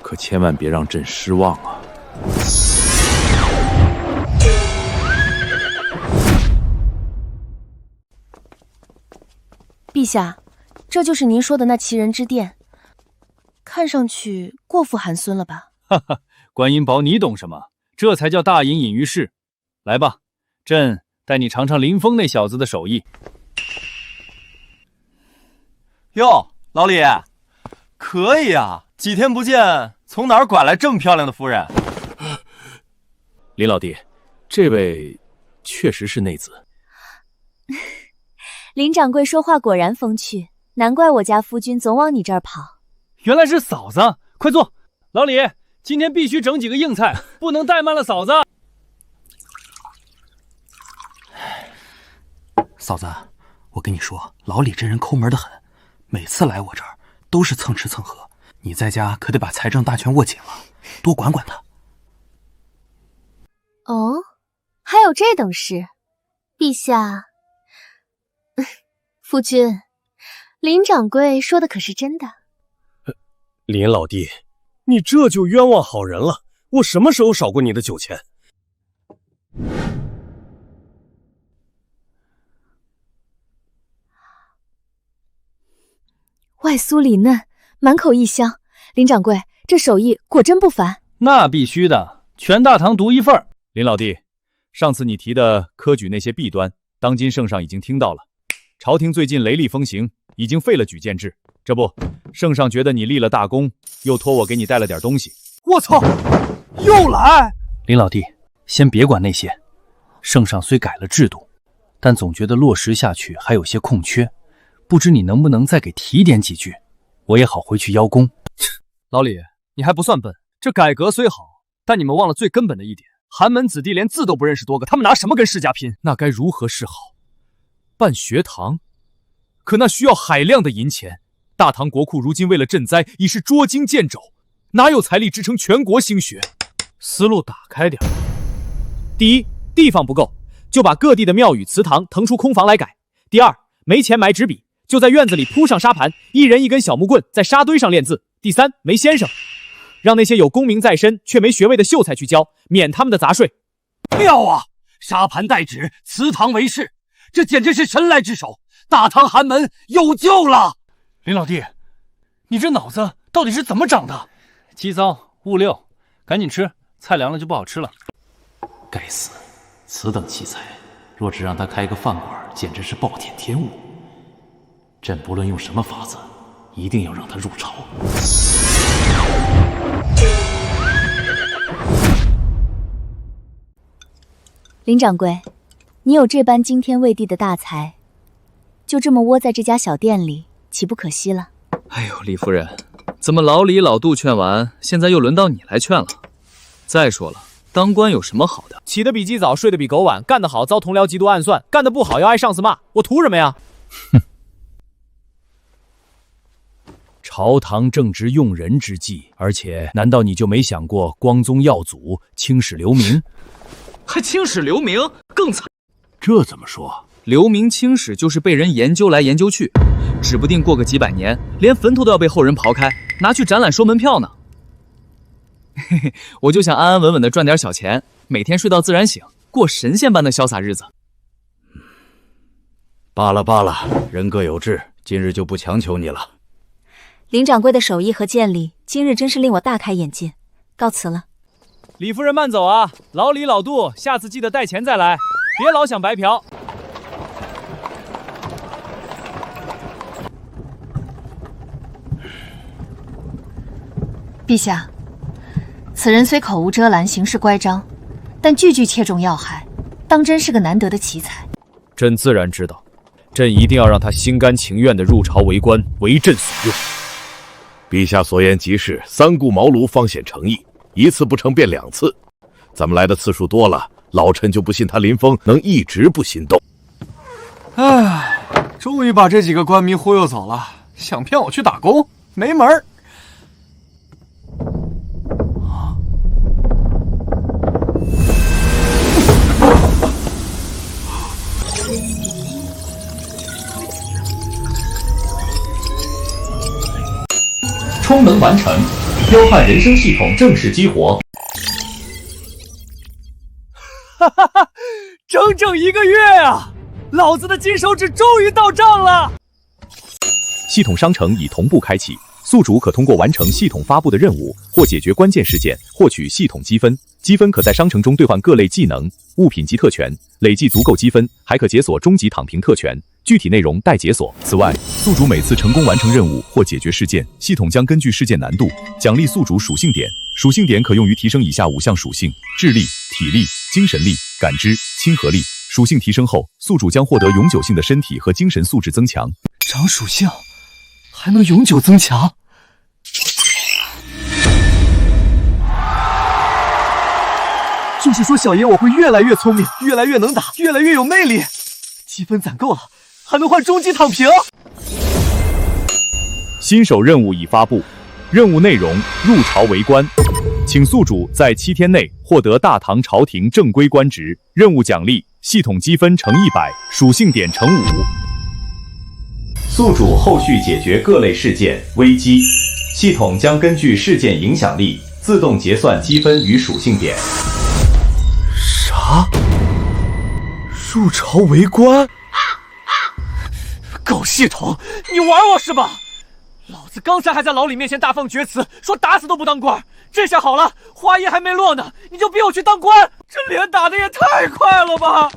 可千万别让朕失望啊！陛下，这就是您说的那奇人之殿，看上去过富寒酸了吧？哈哈，观音宝，你懂什么？这才叫大隐隐于市。来吧，朕带你尝尝林峰那小子的手艺。哟，老李，可以啊！几天不见，从哪儿拐来这么漂亮的夫人？林老弟，这位确实是内子。林掌柜说话果然风趣，难怪我家夫君总往你这儿跑。原来是嫂子，快坐。老李，今天必须整几个硬菜，不能怠慢了嫂子。嫂子，我跟你说，老李这人抠门的很，每次来我这儿都是蹭吃蹭喝。你在家可得把财政大权握紧了，多管管他。哦，还有这等事，陛下。夫君，林掌柜说的可是真的？林老弟，你这就冤枉好人了。我什么时候少过你的酒钱？外酥里嫩，满口异香。林掌柜，这手艺果真不凡。那必须的，全大唐独一份。林老弟，上次你提的科举那些弊端，当今圣上已经听到了。朝廷最近雷厉风行，已经废了举荐制。这不，圣上觉得你立了大功，又托我给你带了点东西。我操，又来！林老弟，先别管那些。圣上虽改了制度，但总觉得落实下去还有些空缺，不知你能不能再给提点几句，我也好回去邀功。老李，你还不算笨，这改革虽好，但你们忘了最根本的一点：寒门子弟连字都不认识多个，他们拿什么跟世家拼？那该如何是好？办学堂，可那需要海量的银钱。大唐国库如今为了赈灾已是捉襟见肘，哪有财力支撑全国兴学？思路打开点。第一，地方不够，就把各地的庙宇祠堂腾出空房来改。第二，没钱买纸笔，就在院子里铺上沙盘，一人一根小木棍，在沙堆上练字。第三，没先生，让那些有功名在身却没学位的秀才去教，免他们的杂税。妙啊！沙盘代纸，祠堂为室，这简直是神来之手，大唐寒门有救了！林老弟，你这脑子到底是怎么长的？鸡糟物六，赶紧吃，菜凉了就不好吃了。该死，此等奇才，若只让他开个饭馆，简直是暴殄天物。朕不论用什么法子，一定要让他入朝。林掌柜，你有这般惊天畏地的大才，就这么窝在这家小店里，岂不可惜了？哎呦，李夫人，怎么老李老杜劝完，现在又轮到你来劝了？再说了，当官有什么好的？起得比鸡早，睡得比狗晚，干得好遭同僚嫉妒暗算，干得不好要挨上司骂，我图什么呀？哼！朝堂正值用人之际，而且难道你就没想过光宗耀祖、青史留名？还青史留名，更惨。这怎么说？留名青史就是被人研究来研究去，指不定过个几百年，连坟头都要被后人刨开，拿去展览收门票呢。嘿嘿，我就想安安稳稳的赚点小钱，每天睡到自然醒，过神仙般的潇洒日子。罢了罢了，人各有志，今日就不强求你了。林掌柜的手艺和见力，今日真是令我大开眼界，告辞了。李夫人慢走啊，老李老杜，下次记得带钱再来，别老想白嫖。陛下，此人虽口无遮拦，行事乖张，但句句切中要害，当真是个难得的奇才。朕自然知道，朕一定要让他心甘情愿地入朝为官，为朕所用。陛下所言极是，三顾茅庐方显诚意，一次不成便两次。咱们来的次数多了，老臣就不信他林峰能一直不心动。唉，终于把这几个官迷忽悠走了，想骗我去打工，没门儿。充能完成，彪悍人生系统正式激活。哈哈哈，整整1个月啊！老子的金手指终于到账了。系统商城已同步开启，宿主可通过完成系统发布的任务或解决关键事件，获取系统积分。积分可在商城中兑换各类技能、物品及特权，累计足够积分，还可解锁终极躺平特权。具体内容待解锁。此外，宿主每次成功完成任务或解决事件，系统将根据事件难度奖励宿主属性点。属性点可用于提升以下5项属性：智力、体力、精神力、感知、亲和力。属性提升后，宿主将获得永久性的身体和精神素质增强。长属性还能永久增强。就是说，小爷我会越来越聪明，越来越能打，越来越有魅力。积分攒够了，还能换终极躺平。新手任务已发布，任务内容：入朝为官，请宿主在7天内获得大唐朝廷正规官职。任务奖励：系统积分乘100，属性点乘5。宿主后续解决各类事件、危机，系统将根据事件影响力自动结算积分与属性点。啥？入朝为官？搞系统？你玩我是吧？老子刚才还在老李面前大放厥词，说打死都不当官。这下好了，话音还没落呢，你就逼我去当官，这脸打得也太快了吧！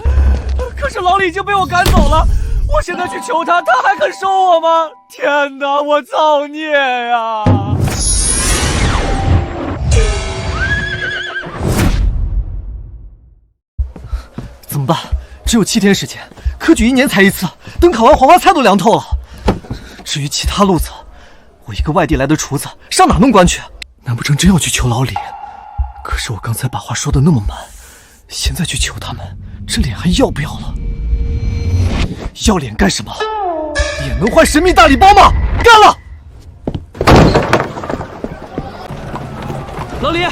可是老李已经被我赶走了，我现在去求他，他还肯收我吗？天哪，我造孽呀！怎么办？只有7天时间，科举1年才一次，等考完黄花菜都凉透了。至于其他路子，我一个外地来的厨子，上哪弄官去？难不成真要去求老李？可是我刚才把话说的那么满，现在去求他们，这脸还要不要了？要脸干什么？脸能换神秘大礼包吗？干了！老李，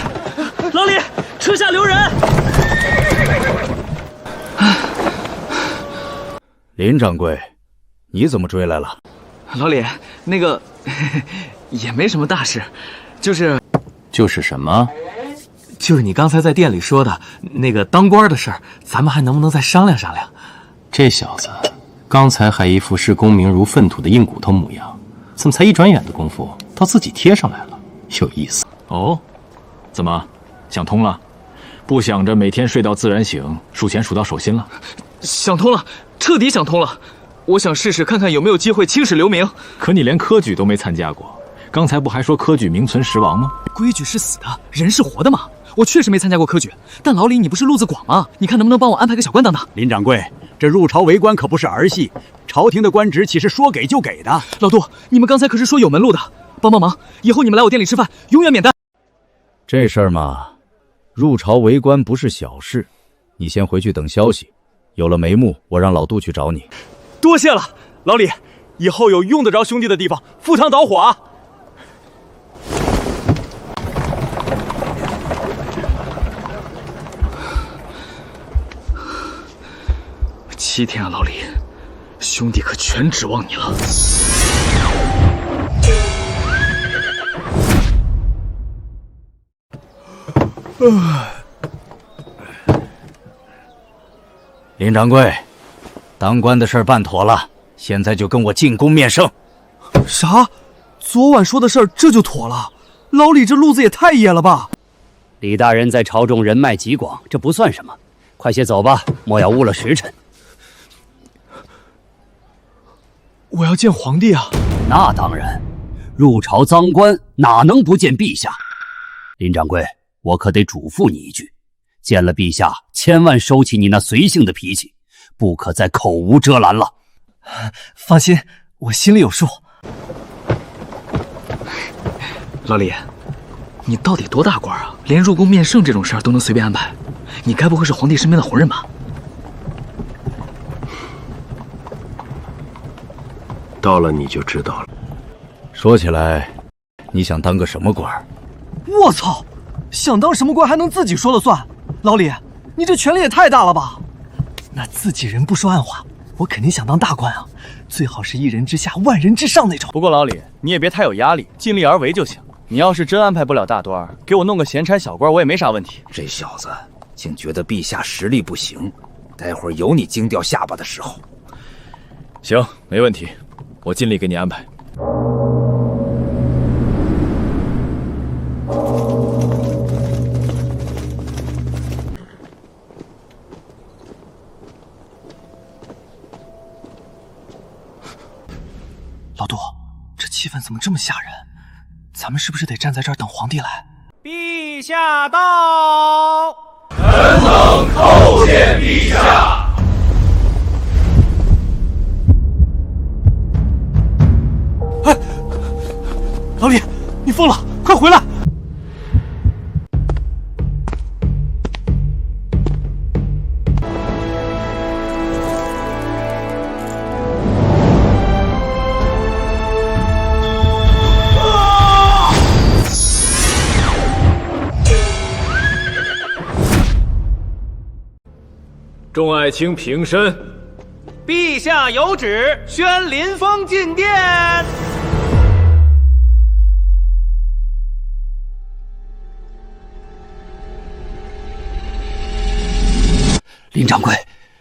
老李，车下留人！林掌柜，你怎么追来了？老李，那个也没什么大事，就是什么？就是你刚才在店里说的那个当官的事儿，咱们还能不能再商量商量？这小子刚才还一副视功名如粪土的硬骨头模样，怎么才一转眼的功夫到自己贴上来了？有意思哦。怎么想通了？不想着每天睡到自然醒，数钱数到手心了？想通了，彻底想通了。我想试试看看有没有机会青史留名。可你连科举都没参加过，刚才不还说科举名存实亡吗？规矩是死的，人是活的嘛。我确实没参加过科举，但老李你不是路子广吗？你看能不能帮我安排个小官当当？林掌柜，这入朝为官可不是儿戏，朝廷的官职岂是说给就给的？老杜，你们刚才可是说有门路的，帮帮忙，以后你们来我店里吃饭，永远免单。这事儿嘛，入朝为官不是小事，你先回去等消息，有了眉目，我让老杜去找你。多谢了，老李，以后有用得着兄弟的地方，赴汤蹈火啊！ 7天啊，老李，兄弟可全指望你了。林掌柜，当官的事办妥了，现在就跟我进宫面圣。啥？昨晚说的事儿这就妥了？老李这路子也太野了吧！李大人在朝中人脉极广，这不算什么。快些走吧，莫要误了时辰。我要见皇帝啊！那当然，入朝赃官哪能不见陛下？林掌柜，我可得嘱咐你一句，见了陛下千万收起你那随性的脾气，不可再口无遮拦了。放心，我心里有数。老李，你到底多大官啊？连入宫面圣这种事儿都能随便安排？你该不会是皇帝身边的红人吧？到了你就知道了。说起来，你想当个什么官？我操！想当什么官还能自己说了算？老李，你这权力也太大了吧？那自己人不说暗话，我肯定想当大官啊，最好是一人之下万人之上那种。不过老李，你也别太有压力，尽力而为就行。你要是真安排不了大官，给我弄个闲差小官，我也没啥问题。这小子竟觉得陛下实力不行，待会儿有你惊掉下巴的时候。行，没问题，我尽力给你安排。老杜，这气氛怎么这么吓人？咱们是不是得站在这儿等皇帝来？陛下到！臣等叩见陛下。哎，老李，你疯了，快回来！众爱卿平身。陛下有旨，宣林峰进殿。林掌柜，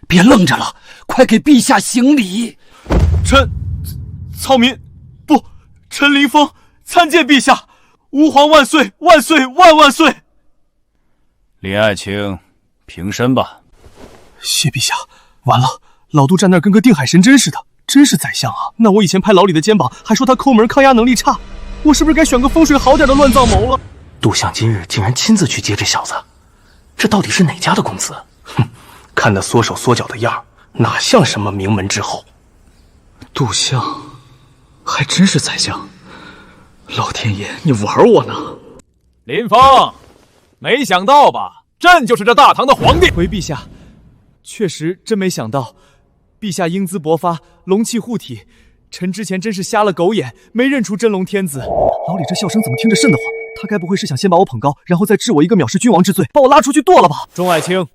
别愣着了，快给陛下行礼。曹民，不，陈林峰参见陛下，吾皇万岁万岁万万岁！林爱卿，平身吧。谢陛下。完了，老杜站那儿跟个定海神针似的，真是宰相啊！那我以前拍老李的肩膀，还说他抠门抗压能力差，我是不是该选个风水好点的乱葬谋了？杜相今日竟然亲自去接这小子，这到底是哪家的公子？哼，看那缩手缩脚的样，哪像什么名门之后？杜相，还真是宰相！老天爷，你玩我呢？林峰，没想到吧？朕就是这大唐的皇帝。回陛下，确实真没想到，陛下英姿勃发，龙气护体，臣之前真是瞎了狗眼，没认出真龙天子。老李这笑声怎么听着瘆得慌？他该不会是想先把我捧高，然后再治我一个藐视君王之罪，把我拉出去剁了吧？众爱卿，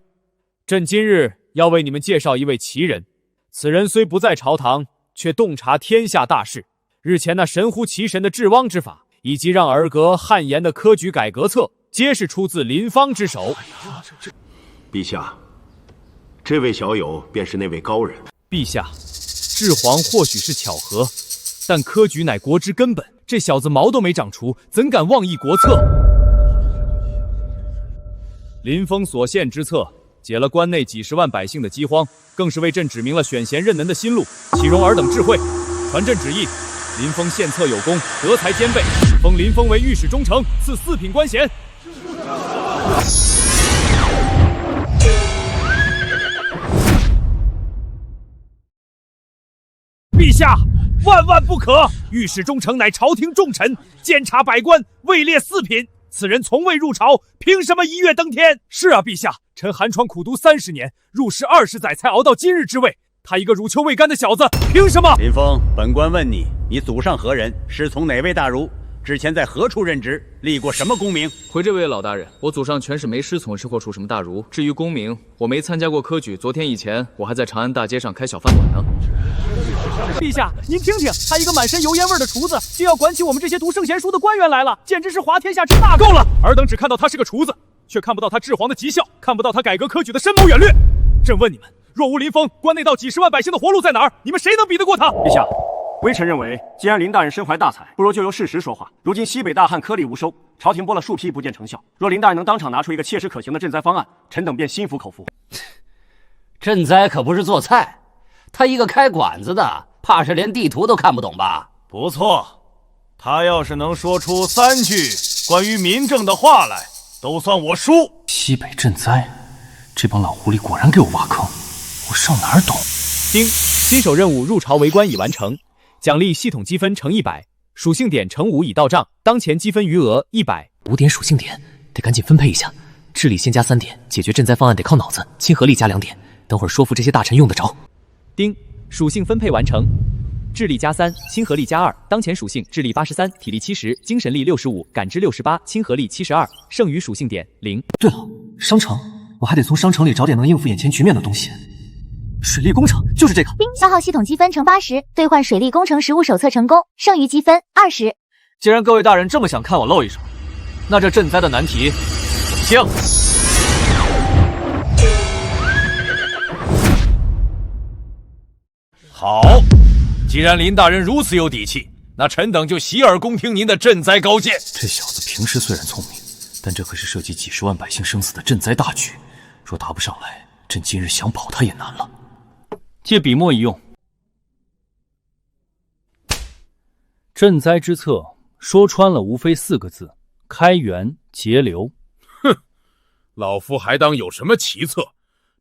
朕今日要为你们介绍一位奇人。此人虽不在朝堂，却洞察天下大事。日前那神乎其神的治汪之法，以及让儿革汗颜的科举改革策，皆是出自林方之手。陛下，这位小友便是那位高人。陛下，治皇或许是巧合，但科举乃国之根本。这小子毛都没长出，怎敢妄议国策？林峰所献之策，解了关内几十万百姓的饥荒，更是为朕指明了选贤任能的新路，岂容尔等智慧？传朕旨意，林峰献策有功，德才兼备，封林峰为御史中丞，赐4品官衔。陛下，万万不可！御史中丞乃朝廷重臣，监察百官，位列4品。此人从未入朝，凭什么一跃登天？是啊，陛下，臣寒窗苦读30年，入仕20载才熬到今日之位。他一个乳臭未干的小子，凭什么？林峰，本官问你，你祖上何人？师从哪位大儒？之前在何处任职？立过什么功名？回这位老大人，我祖上全是没师从事过出什么大儒。至于功名，我没参加过科举。昨天以前，我还在长安大街上开小饭馆呢。陛下，您听听，他一个满身油烟味的厨子，就要管起我们这些读圣贤书的官员来了，简直是滑天下之大。够了！尔等只看到他是个厨子，却看不到他治皇的绩效，看不到他改革科举的深谋远虑。朕问你们，若无林峰，关内道几十万百姓的活路在哪儿？你们谁能比得过他？陛下，微臣认为，既然林大人身怀大才，不如就由事实说话。如今西北大旱颗粒无收，朝廷拨了数批不见成效。若林大人能当场拿出一个切实可行的赈灾方案，臣等便心服口服。赈灾可不是做菜，他一个开馆子的，怕是连地图都看不懂吧？不错，他要是能说出3句关于民政的话来，都算我输。西北赈灾，这帮老狐狸果然给我挖坑，我上哪儿懂？丁，新手任务入朝为官已完成，奖励系统积分乘100，属性点乘5已到账，当前积分余额100。5点属性点得赶紧分配一下，智力先加3点，解决赈灾方案得靠脑子，亲和力加2点，等会儿说服这些大臣用得着。丁，属性分配完成，智力加3，亲和力加2，当前属性智力83，体力70，精神力65，感知68，亲和力72，剩余属性点0。对了，商城，我还得从商城里找点能应付眼前局面的东西。水利工程就是这个。消耗系统积分乘80，兑换水利工程实务手册成功，剩余积分20。既然各位大人这么想看我露一手，那这赈灾的难题请。好，既然林大人如此有底气，那臣等就洗耳恭听您的赈灾高见。这小子平时虽然聪明，但这可是涉及几十万百姓生死的赈灾大局，若答不上来，朕今日想保他也难了。借笔墨一用，赈灾之策说穿了无非4个字：开源节流。哼，老夫还当有什么奇策？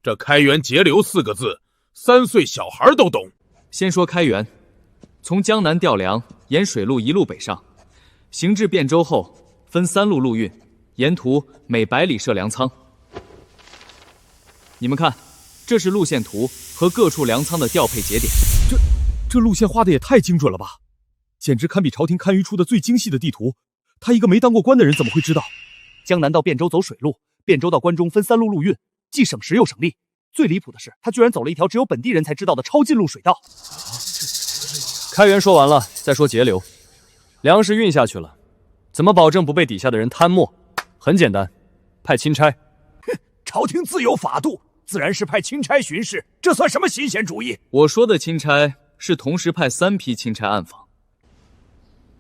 这开源节流4个字，3岁小孩都懂。先说开源，从江南调粮，沿水路一路北上，行至汴州后，分3路陆运，沿途每100里设粮仓。你们看，这是路线图和各处粮仓的调配节点。这路线画的也太精准了吧，简直堪比朝廷堪舆出的最精细的地图。他一个没当过官的人怎么会知道？江南到汴州走水路，汴州到关中分3路陆运，既省时又省力。最离谱的是，他居然走了一条只有本地人才知道的超近路水道。开源说完了，再说节流。粮食运下去了，怎么保证不被底下的人贪没？很简单，派钦差。朝廷自有法度，自然是派钦差巡视，这算什么新鲜主意？我说的钦差是同时派3批钦差暗访，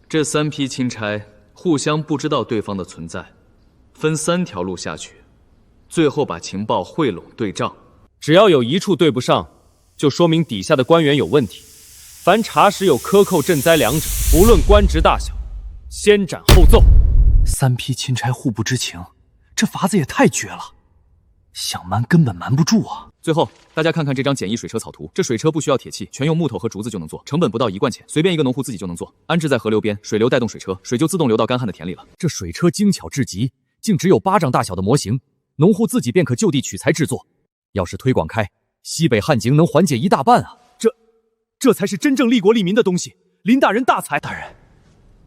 这3批钦差互相不知道对方的存在，分3条路下去，最后把情报汇拢对账。只要有一处对不上，就说明底下的官员有问题。凡查实有克扣赈灾粮者，不论官职大小，先斩后奏。 3批钦差互不知情，这法子也太绝了，想瞒根本瞒不住啊！最后，大家看看这张简易水车草图，这水车不需要铁器，全用木头和竹子就能做，成本不到1贯钱，随便一个农户自己就能做，安置在河流边，水流带动水车，水就自动流到干旱的田里了。这水车精巧至极，竟只有巴掌大小的模型，农户自己便可就地取材制作。要是推广开，西北旱情能缓解1大半啊！这才是真正利国利民的东西。林大人大才，大人，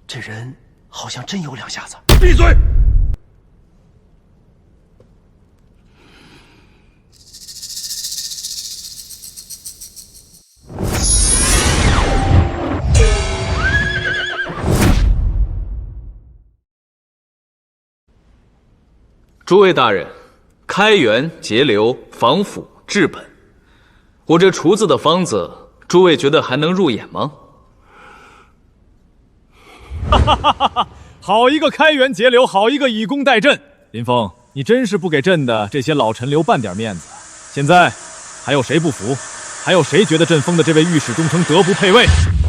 这人好像真有2下子。闭嘴！诸位大人，开源节流，防腐治本，我这厨子的方子，诸位觉得还能入眼吗？哈哈哈哈哈！好一个开源节流，好一个以工代赈。林峰，你真是不给朕的这些老臣留半点面子。现在还有谁不服？还有谁觉得朕封的这位御史中丞德不配位？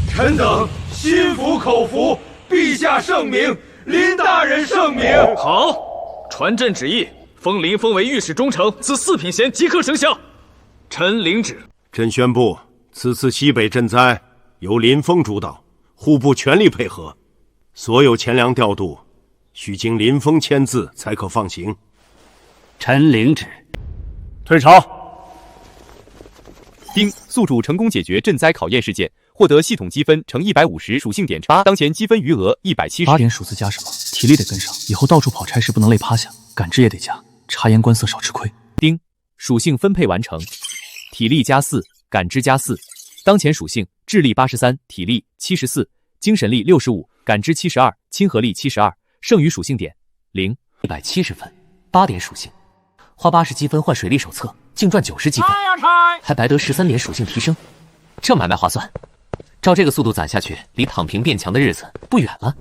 臣等心服口服，陛下圣明，林大人圣明。好。 传朕旨意，封林峰为御史中丞，赐4品衔，即刻生效。臣领旨。朕宣布，此次西北赈灾由林峰主导，户部全力配合，所有钱粮调度需经林峰签字才可放行。臣领旨。退朝。丁，宿主成功解决赈灾考验事件，获得系统积分乘150，属性点8，当前积分余额170。8点数字加什么？体力得跟上，以后到处跑差事不能累趴下，感知也得加，察言观色少吃亏。丁，属性分配完成，体力加4，感知加4，当前属性智力83，体力74，精神力65，感知72，亲和力72，剩余属性点0。170分， 8点属性，花80积分换水利手册，净赚90积分，还白得13点属性提升，这买卖划算。照这个速度攒下去，离躺平变强的日子不远了。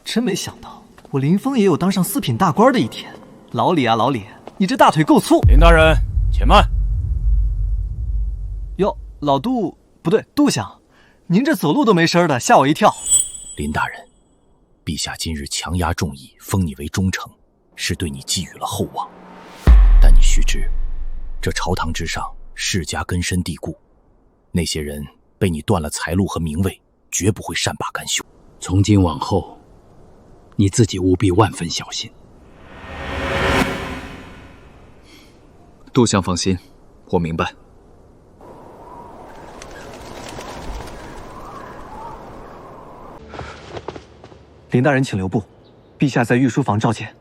真没想到，我林峰也有当上4品大官的一天。老李啊，老李，你这大腿够粗！林大人，且慢。哟，老杜，不对，杜相，您这走路都没声的，吓我一跳。林大人，陛下今日强压众议，封你为忠臣，是对你寄予了厚望。但你须知，这朝堂之上，世家根深蒂固，那些人被你断了财路和名位，绝不会善罢甘休。从今往后，你自己务必万分小心。杜相放心，我明白。林大人，请留步，陛下在御书房召见。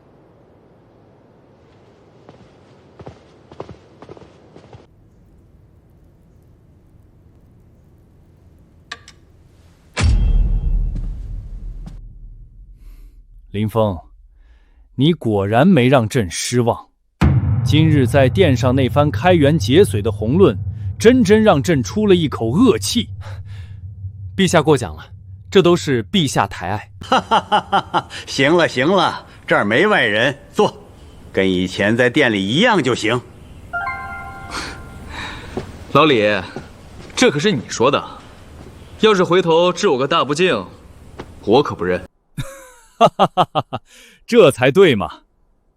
林峰，你果然没让朕失望。今日在殿上那番开元解髓的宏论，真让朕出了一口恶气。陛下过奖了，这都是陛下抬爱。哈哈哈哈！行了行了，这儿没外人，坐，跟以前在店里一样就行。老李，这可是你说的，要是回头治我个大不敬，我可不认。哈哈哈哈！这才对嘛，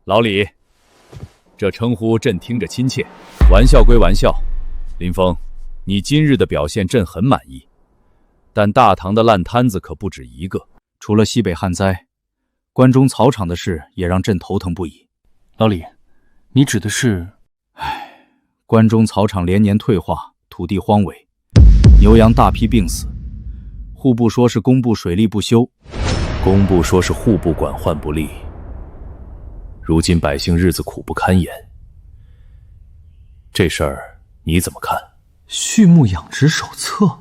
老李，这称呼朕听着亲切。玩笑归玩笑，林峰，你今日的表现朕很满意，但大唐的烂摊子可不止一个。除了西北旱灾，关中草场的事也让朕头疼不已。老李，你指的是？关中草场连年退化，土地荒萎，牛羊大批病死。户部说是工部水利不修，工部说是户部管换不力。如今百姓日子苦不堪言，这事儿你怎么看？畜牧养殖手册，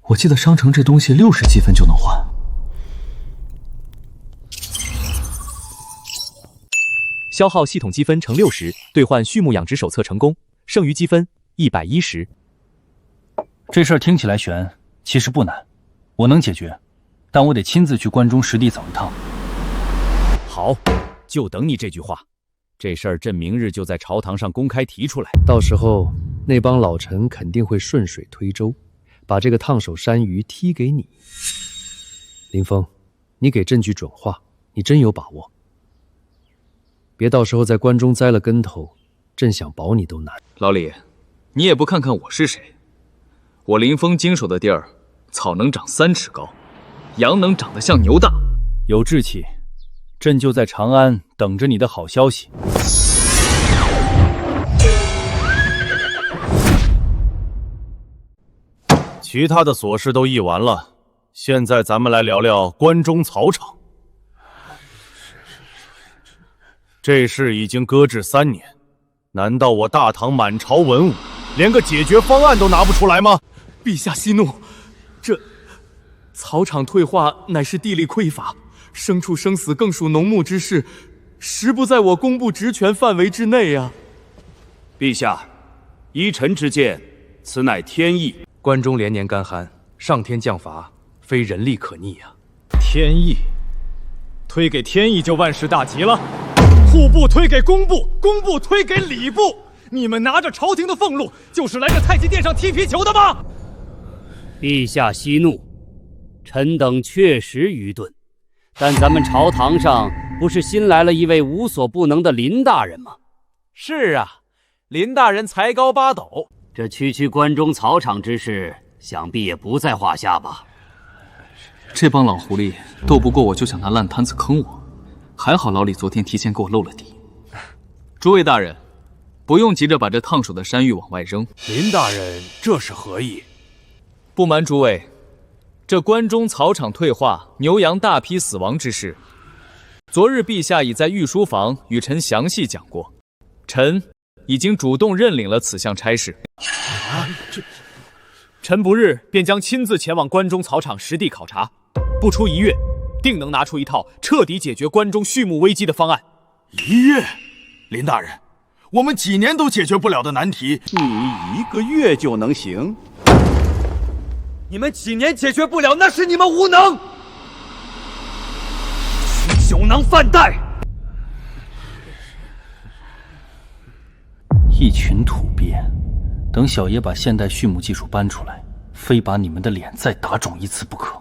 我记得商城这东西60积分就能换。消耗系统积分乘60，兑换畜牧养殖手册成功，剩余积分110。这事儿听起来悬，其实不难，我能解决，但我得亲自去关中实地走一趟。好，就等你这句话。这事儿朕明日就在朝堂上公开提出来，到时候那帮老臣肯定会顺水推舟，把这个烫手山芋踢给你。林峰，你给朕句准话，你真有把握？别到时候在关中栽了跟头，朕想保你都难。老李，你也不看看我是谁？我林峰经手的地儿，草能长3尺高，羊能长得像牛大。有志气，朕就在长安等着你的好消息。其他的琐事都议完了，现在咱们来聊聊关中草场。这事已经搁置3年，难道我大唐满朝文武连个解决方案都拿不出来吗？陛下息怒，这草场退化乃是地力匮乏，牲畜生死更属农牧之事，实不在我工部职权范围之内啊。陛下，依臣之见，此乃天意。关中连年干旱，上天降罚，非人力可逆啊。天意，推给天意就万事大吉了。户部推给工部，工部推给礼部，你们拿着朝廷的俸禄，就是来这太极殿上踢皮球的吗？陛下息怒，臣等确实愚钝，但咱们朝堂上不是新来了一位无所不能的林大人吗？是啊，林大人才高8斗，这区关中草场之事，想必也不在话下吧？这帮老狐狸斗不过我就想拿烂摊子坑我，还好老李昨天提前给我露了底。诸位大人，不用急着把这烫手的山芋往外扔。林大人，这是何意？不瞒诸位，这关中草场退化、牛羊大批死亡之事，昨日陛下已在御书房与臣详细讲过，臣已经主动认领了此项差事。臣不日便将亲自前往关中草场实地考察，不出1月，定能拿出一套彻底解决关中畜牧危机的方案。1月，林大人，我们几年都解决不了的难题，你1个月就能行？你们几年解决不了，那是你们无能。酒囊饭袋，一群土鳖，等小爷把现代畜牧技术搬出来，非把你们的脸再打肿一次不可。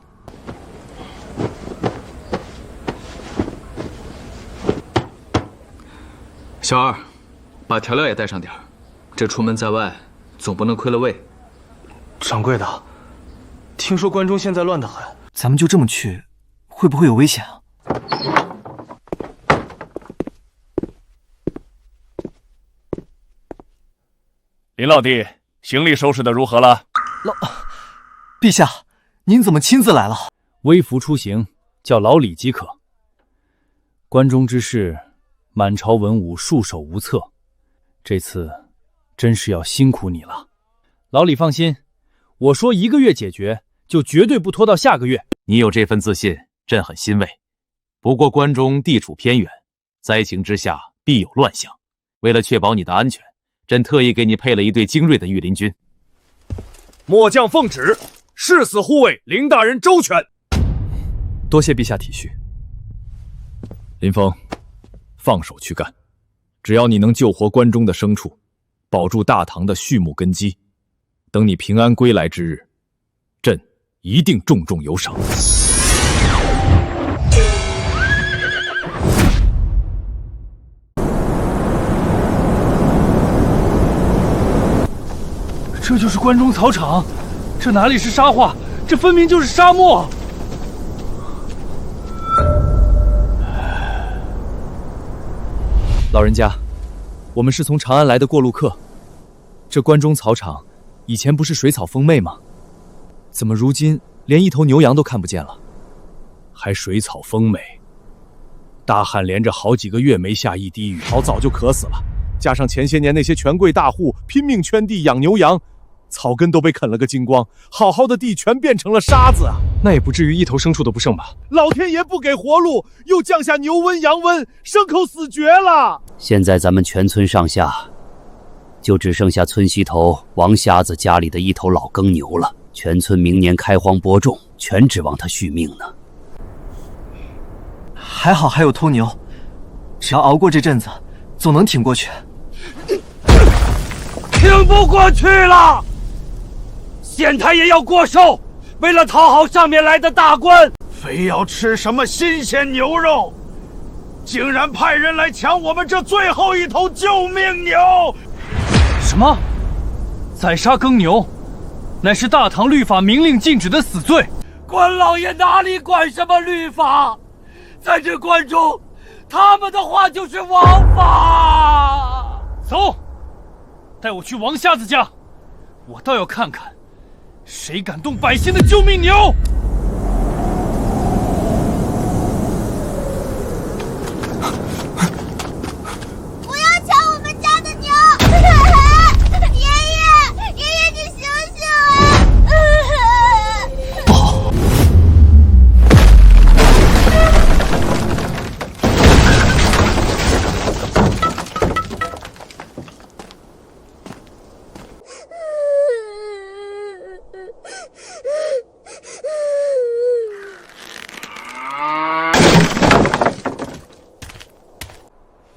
小二，把调料也带上点儿，这出门在外，总不能亏了胃。掌柜的，听说关中现在乱得很，咱们就这么去，会不会有危险啊？林老弟，行李收拾的如何了？陛下，您怎么亲自来了？微服出行，叫老李即可。关中之事，满朝文武束手无策，这次真是要辛苦你了。老李放心，我说1个月解决，就绝对不拖到下个月。你有这份自信，朕很欣慰。不过关中地处偏远，灾情之下必有乱象，为了确保你的安全，朕特意给你配了一队精锐的御林军。末将奉旨，誓死护卫林大人周全。多谢陛下体恤。林峰，放手去干，只要你能救活关中的牲畜，保住大唐的畜牧根基，等你平安归来之日，朕一定重重有赏。这就是关中草场，这哪里是沙化，这分明就是沙漠。老人家，我们是从长安来的过路客。这关中草场以前不是水草丰美吗？怎么如今连一头牛羊都看不见了？还水草丰美？大旱连着好几个月没下一滴雨，草早就渴死了。加上前些年那些权贵大户拼命圈地养牛羊，草根都被啃了个精光，好好的地全变成了沙子啊！那也不至于一头牲畜都不剩吧？老天爷不给活路，又降下牛瘟、羊瘟，牲口死绝了。现在咱们全村上下，就只剩下村西头王瞎子家里的一头老耕牛了。全村明年开荒播种，全指望他续命呢。还好还有偷牛，只要熬过这阵子，总能挺过去。挺不过去了！县太爷要过寿，为了讨好上面来的大官，非要吃什么新鲜牛肉，竟然派人来抢我们这最后一头救命牛！什么？宰杀耕牛，乃是大唐律法明令禁止的死罪。关老爷哪里管什么律法？在这关中，他们的话就是王法。走，带我去王瞎子家，我倒要看看，谁敢动百姓的救命牛！不要抢我们家的牛！爷爷，你醒醒啊！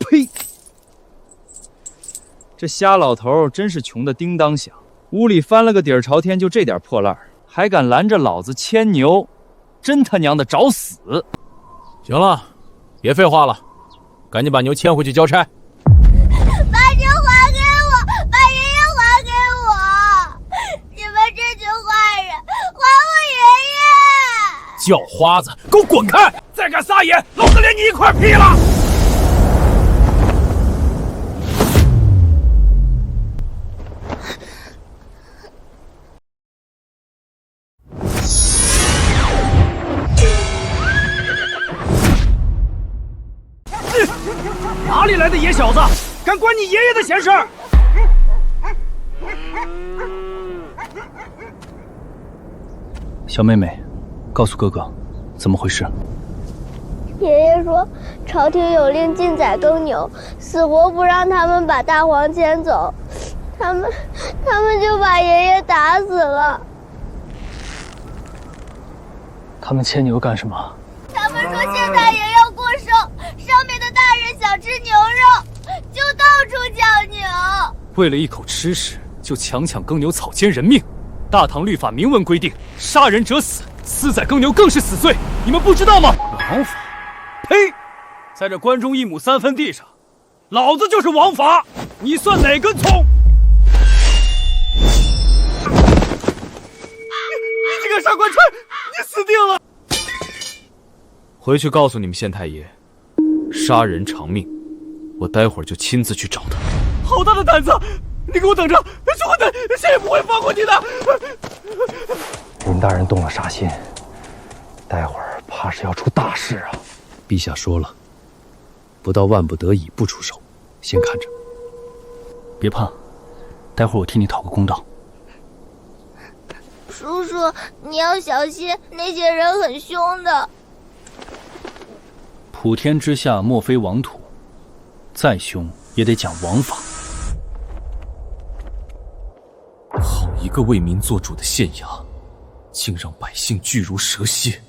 呸！这瞎老头真是穷得叮当响，屋里翻了个底儿朝天，就这点破烂，还敢拦着老子牵牛，真他娘的找死！行了，别废话了，赶紧把牛牵回去交差。把牛还给我，把爷爷还给我！你们这群坏人，还我爷爷！叫花子，给我滚开！再敢撒野，老子连你一块劈了！哪里来的野小子，敢管你爷爷的闲事？小妹妹，告诉哥哥，怎么回事？爷爷说，朝廷有令禁宰耕牛，死活不让他们把大黄牵走，他们就把爷爷打死了。他们牵牛干什么？他们说县太爷要过寿，上面的大人想吃牛肉，就到处抢牛。为了一口吃食，就强抢耕牛，草菅人命。大唐律法明文规定，杀人者死，私宰耕牛更是死罪。你们不知道吗？王法？呸！在这关中1亩3分地上，老子就是王法，你算哪根葱？你这个傻官差，你死定了！回去告诉你们县太爷，杀人偿命，我待会儿就亲自去找他。好大的胆子！你给我等着，这混蛋谁也不会放过你的！林大人动了杀心，待会儿怕是要出大事啊！陛下说了，不到万不得已不出手，先看着。别怕，待会儿我替你讨个公道。叔叔，你要小心，那些人很凶的。普天之下莫非王土，再凶也得讲王法。好一个为民做主的县衙，竟让百姓惧如蛇蝎。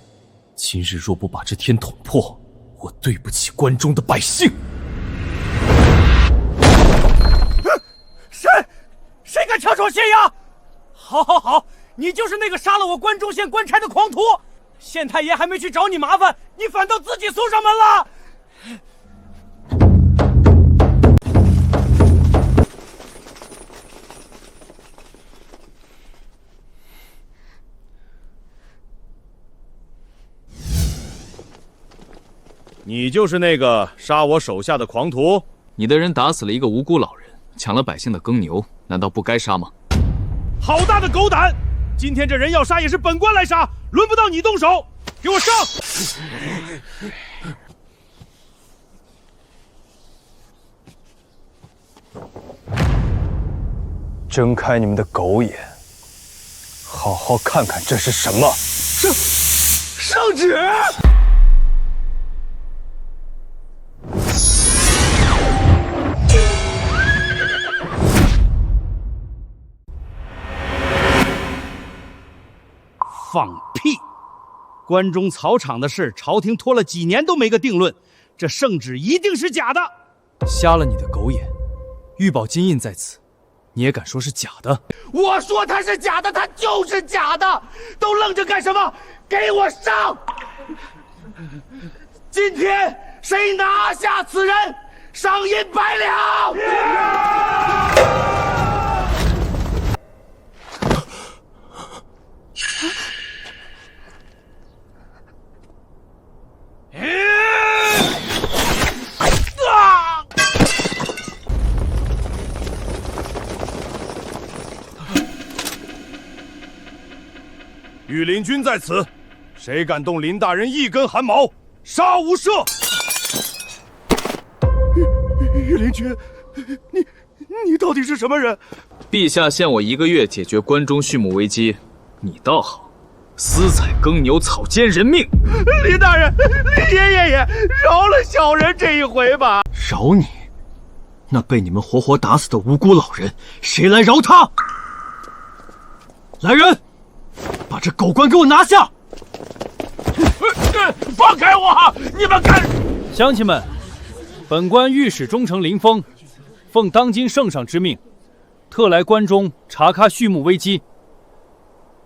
今日若不把这天捅破，我对不起关中的百姓。谁敢强闯县衙？好，你就是那个杀了我关中县官差的狂徒！县太爷还没去找你麻烦，你反倒自己送上门了！你就是那个杀我手下的狂徒？你的人打死了一个无辜老人，抢了百姓的耕牛，难道不该杀吗？好大的狗胆！今天这人要杀也是本官来杀，轮不到你动手！给我上！睁开你们的狗眼，好好看看这是什么！圣旨！放屁！关中草场的事，朝廷拖了几年都没个定论，这圣旨一定是假的。瞎了你的狗眼！玉宝金印在此，你也敢说是假的？我说它是假的，它就是假的！都愣着干什么？给我上！今天谁拿下此人，赏银100两！御林军在此，谁敢动林大人一根汗毛，杀无赦！御林军，你到底是什么人？陛下限我1个月解决关中畜牧危机，你倒好，私采耕牛，草菅人命！林大人，林爷爷饶了小人这一回吧！饶你？那被你们活活打死的无辜老人，谁来饶他？来人！把这狗官给我拿下！放开我！你们敢！乡亲们，本官御史中丞林峰，奉当今圣上之命，特来关中查勘畜牧危机。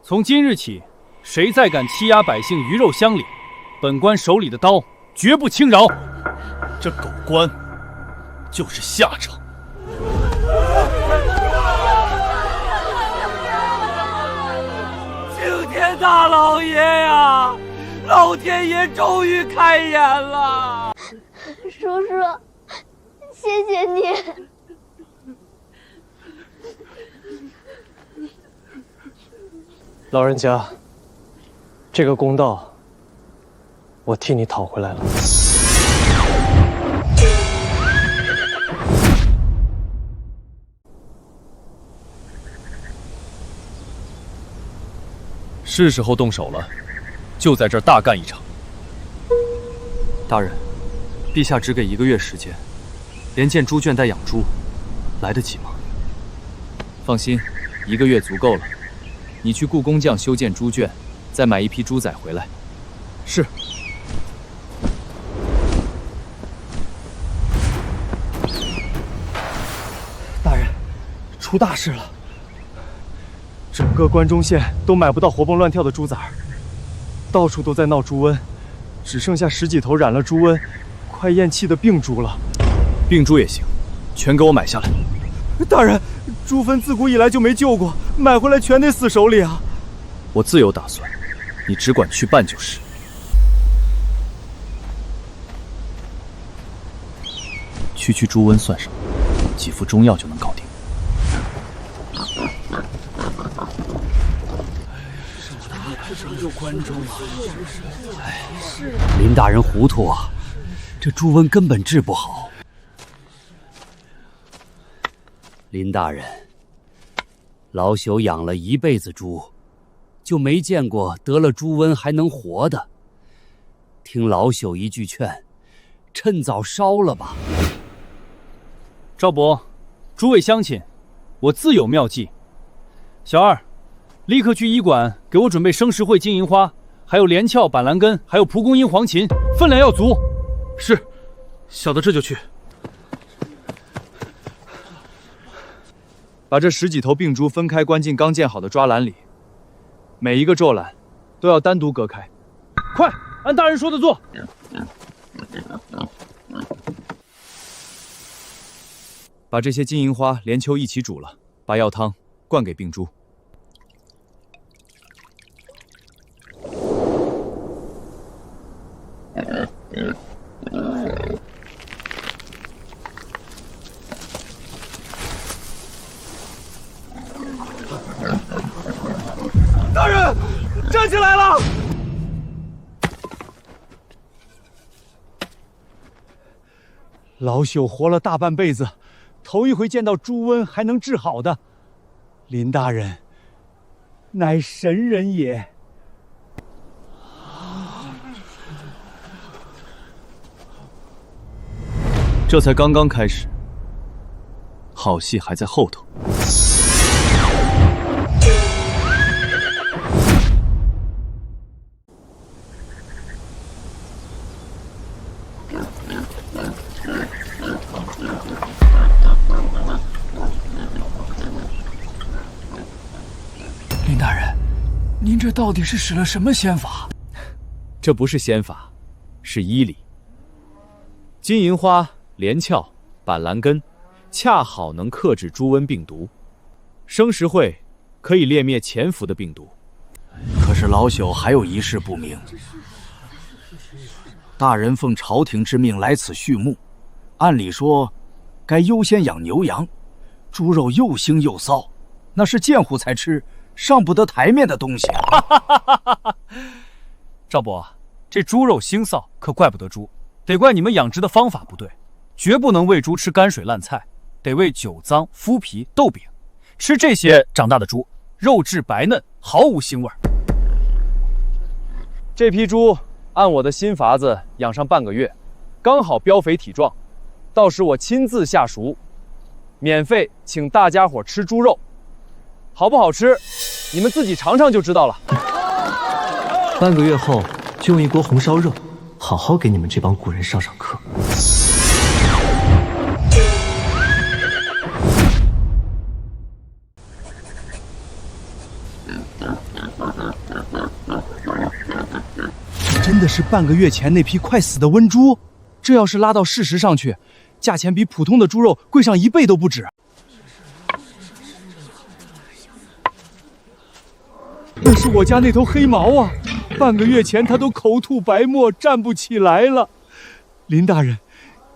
从今日起，谁再敢欺压百姓鱼肉乡里，本官手里的刀绝不轻饶。这狗官就是下场。青天大老爷呀，老天爷终于开眼了！叔叔，谢谢你。老人家，这个公道，我替你讨回来了。是时候动手了，就在这儿大干一场。大人，陛下只给1个月时间，连建猪圈带养猪，来得及吗？放心，1个月足够了。你去雇工匠修建猪圈，再买一批猪仔回来。是。大人，出大事了！整个关中县都买不到活蹦乱跳的猪崽儿，到处都在闹猪瘟，只剩下10几头染了猪瘟、快咽气的病猪了。病猪也行，全给我买下来。大人，猪瘟自古以来就没救过，买回来全得死手里啊！我自有打算，你只管去办就是。区猪瘟算什么？几副中药就能搞定。林大人糊涂啊，这猪瘟根本治不好。林大人，老朽养了一辈子猪，就没见过得了猪瘟还能活的。听老朽一句劝，趁早烧了吧。赵伯，诸位乡亲，我自有妙计。小二，立刻去医馆给我准备生石灰、金银花，还有连翘、板蓝根，还有蒲公英、黄芩，分量要足。是，小的这就去。把这10几头病猪分开，关进刚建好的抓栏里，每一个骤栏都要单独隔开。快，按大人说的做。把这些金银花、连秋一起煮了，把药汤灌给病猪。大人，站起来了！老朽活了大半辈子，头一回见到猪瘟还能治好的。林大人乃神人也。这才刚刚开始，好戏还在后头。林大人，您这到底是使了什么仙法？这不是仙法，是医理。金银花、连翘、板蓝根，恰好能克制猪瘟病毒；生石灰可以猎灭潜伏的病毒。可是老朽还有一事不明。大人奉朝廷之命来此畜牧，按理说该优先养牛羊，猪肉又腥又臊，那是贱户才吃，上不得台面的东西。赵伯，这猪肉腥臊可怪不得猪，得怪你们养殖的方法不对，绝不能喂猪吃泔水烂菜，得喂酒脏、麸皮、豆饼，吃这些长大的猪，肉质白嫩，毫无腥味。这批猪按我的新法子养上半个月，刚好膘肥体壮，到时我亲自下熟，免费请大家伙吃猪肉，好不好吃，你们自己尝尝就知道了。半个月后就用一锅红烧肉，好好给你们这帮古人上上课。真的是半个月前那批快死的瘟猪？这要是拉到市实上去，价钱比普通的猪肉贵上1倍都不止。那是我家那头黑毛啊，半个月前它都口吐白沫，站不起来了。林大人，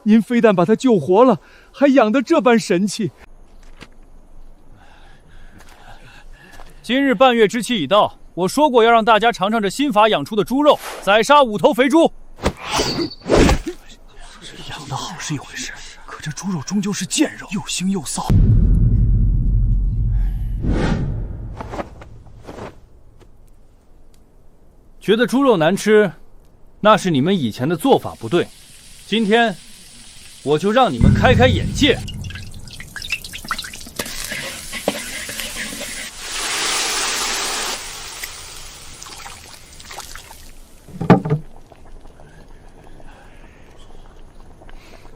您非但把它救活了，还养得这般神气。今日半月之期已到，我说过要让大家尝尝这新法养出的猪肉，宰杀5头肥猪。养得好是一回事，可这猪肉终究是贱肉，又腥又臊。觉得猪肉难吃，那是你们以前的做法不对。今天我就让你们开开眼界。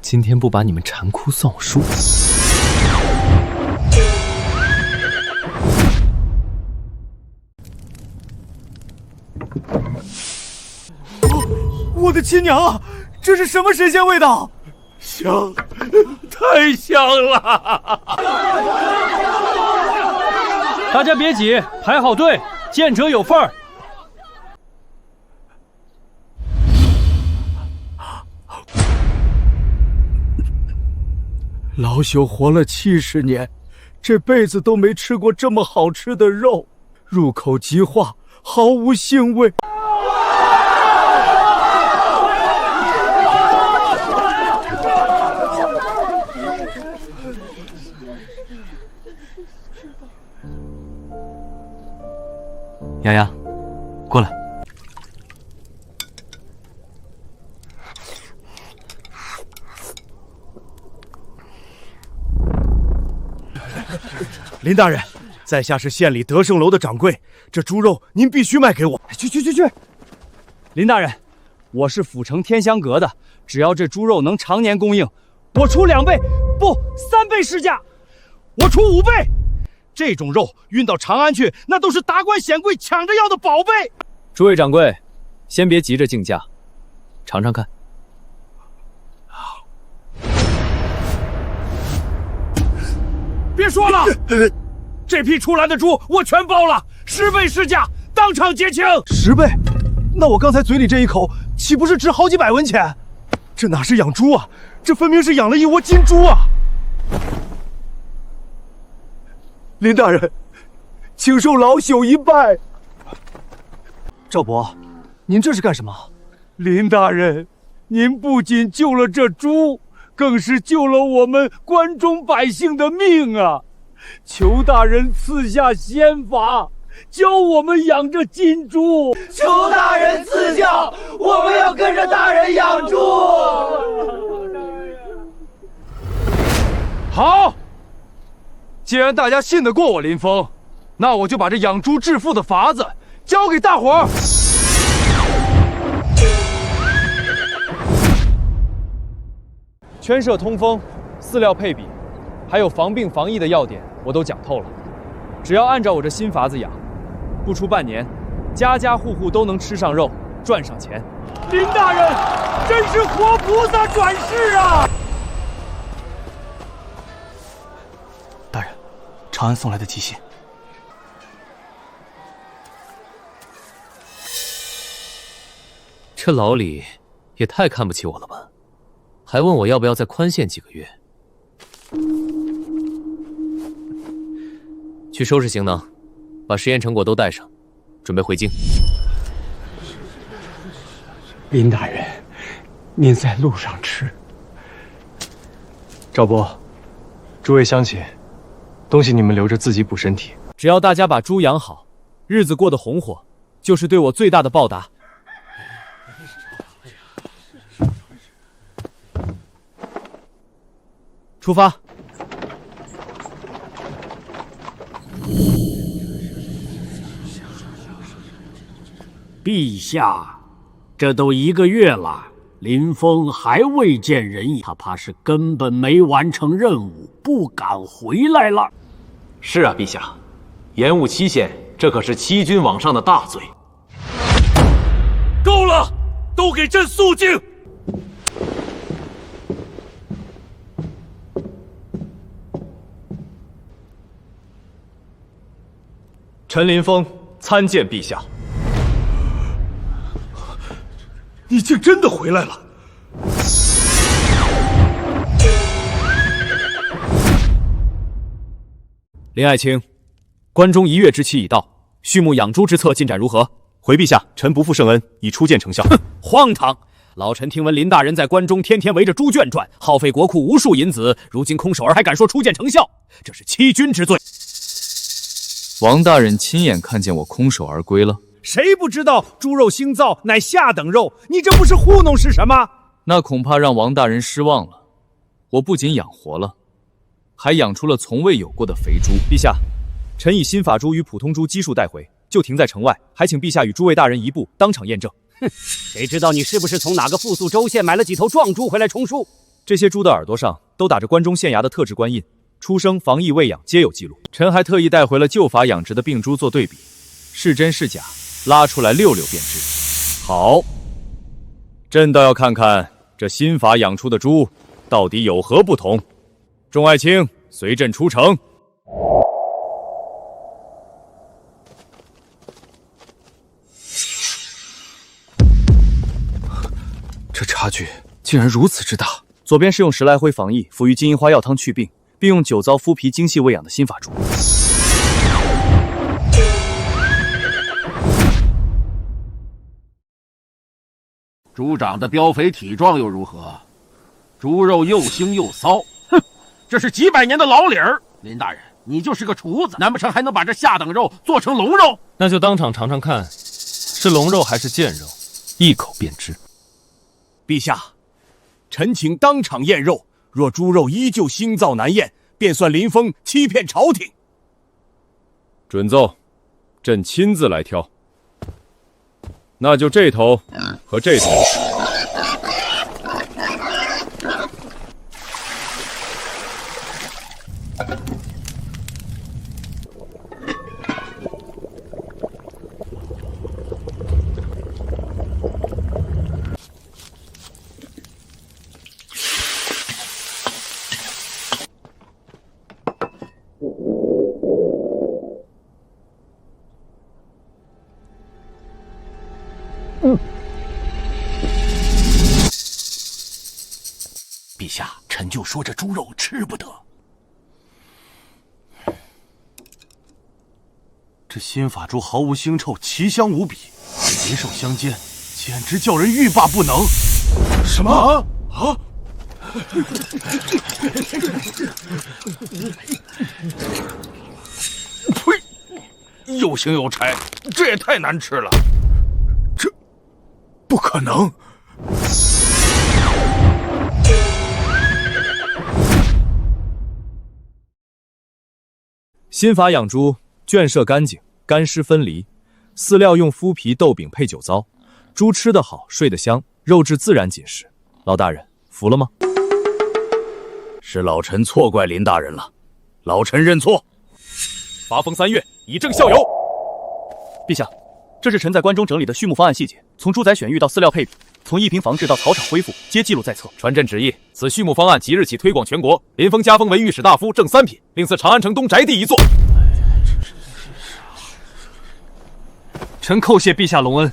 今天不把你们馋哭算我输。我的亲娘啊！这是什么神仙味道？香，太香了！大家别挤，排好队，见者有份儿。老朽活了70年，这辈子都没吃过这么好吃的肉，入口即化，毫无腥味。丫丫，过来。林大人，在下是县里德胜楼的掌柜，这猪肉您必须卖给我。去！林大人，我是府城天香阁的，只要这猪肉能常年供应，我出2倍，不3倍市价，我出5倍。这种肉运到长安去，那都是达官显贵抢着要的宝贝。诸位掌柜，先别急着竞价，尝尝看。别说了，这批出来的猪我全包了，10倍市价，当场结清。10倍？那我刚才嘴里这一口，岂不是值好几百文钱？这哪是养猪啊，这分明是养了一窝金猪啊！林大人，请受老朽一拜。赵伯，您这是干什么？林大人，您不仅救了这猪，更是救了我们关中百姓的命啊！求大人赐下仙法，教我们养这金猪。求大人赐教，我们要跟着大人养猪。好，既然大家信得过我林峰，那我就把这养猪致富的法子教给大伙儿。圈舍通风、饲料配比，还有防病防疫的要点，我都讲透了。只要按照我这新法子养，不出半年，家家户户都能吃上肉，赚上钱。林大人，真是活菩萨转世啊！大人，长安送来的急信。这老李也太看不起我了吧？还问我要不要再宽限几个月。去收拾行囊，把实验成果都带上，准备回京。林大人，您在路上吃。赵伯，诸位乡亲，东西你们留着自己补身体。只要大家把猪养好，日子过得红火，就是对我最大的报答。出发！陛下，这都1个月了，林峰还未见人影，他怕是根本没完成任务，不敢回来了。是啊，陛下，延误期限，这可是欺君罔上的大罪。够了，都给朕肃静！陈林峰参见陛下。你竟真的回来了！林爱卿，关中1月之期已到，畜牧养猪之策进展如何？回陛下，臣不负圣恩，已初见成效。哼，荒唐！老臣听闻林大人在关中天天围着猪圈转，耗费国库无数银子，如今空手儿还敢说初见成效，这是欺君之罪。王大人亲眼看见我空手而归了，谁不知道猪肉腥臊乃下等肉？你这不是糊弄是什么？那恐怕让王大人失望了。我不仅养活了，还养出了从未有过的肥猪。陛下，臣以新法猪与普通猪基数带回，就停在城外，还请陛下与诸位大人移步当场验证。哼，谁知道你是不是从哪个富庶州县买了几头壮猪回来充数？这些猪的耳朵上都打着关中县衙的特制官印，出生、防疫、喂养皆有记录。臣还特意带回了旧法养殖的病猪做对比，是真是假，拉出来溜溜便知。好，朕倒要看看这新法养出的猪到底有何不同。众爱卿，随朕出城。这差距竟然如此之大。左边是用10来灰防疫服于金银花药汤去病，并用酒糟麸皮精细喂养的新法猪。猪长得膘肥体壮又如何？猪肉又腥又骚，哼，这是几百年的老理儿。林大人，你就是个厨子，难不成还能把这下等肉做成龙肉？那就当场尝尝看，是龙肉还是贱肉，一口便知。陛下，臣请当场验肉，若猪肉依旧腥臊难咽，便算林峰欺骗朝廷。准奏，朕亲自来挑。那就这头和这头。陛下，臣就说这猪肉吃不得。这新法猪毫无腥臭，奇香无比，肥瘦相间，简直叫人欲罢不能。什么啊？呸！又腥又柴，这也太难吃了。这不可能！新法养猪，圈舍干净，干湿分离，饲料用麸皮豆饼配酒糟，猪吃得好，睡得香，肉质自然紧实。老大人服了吗？是老臣错怪林大人了，老臣认错。罚封3月，以正效尤。陛下，这是臣在关中整理的畜牧方案细节，从猪仔选育到饲料配比，从疫平防治到草场恢复，皆记录在册。传朕旨意，此畜牧方案即日起推广全国。林峰加封为御史大夫，正3品，另赐长安城东宅地1座。臣叩谢陛下隆恩。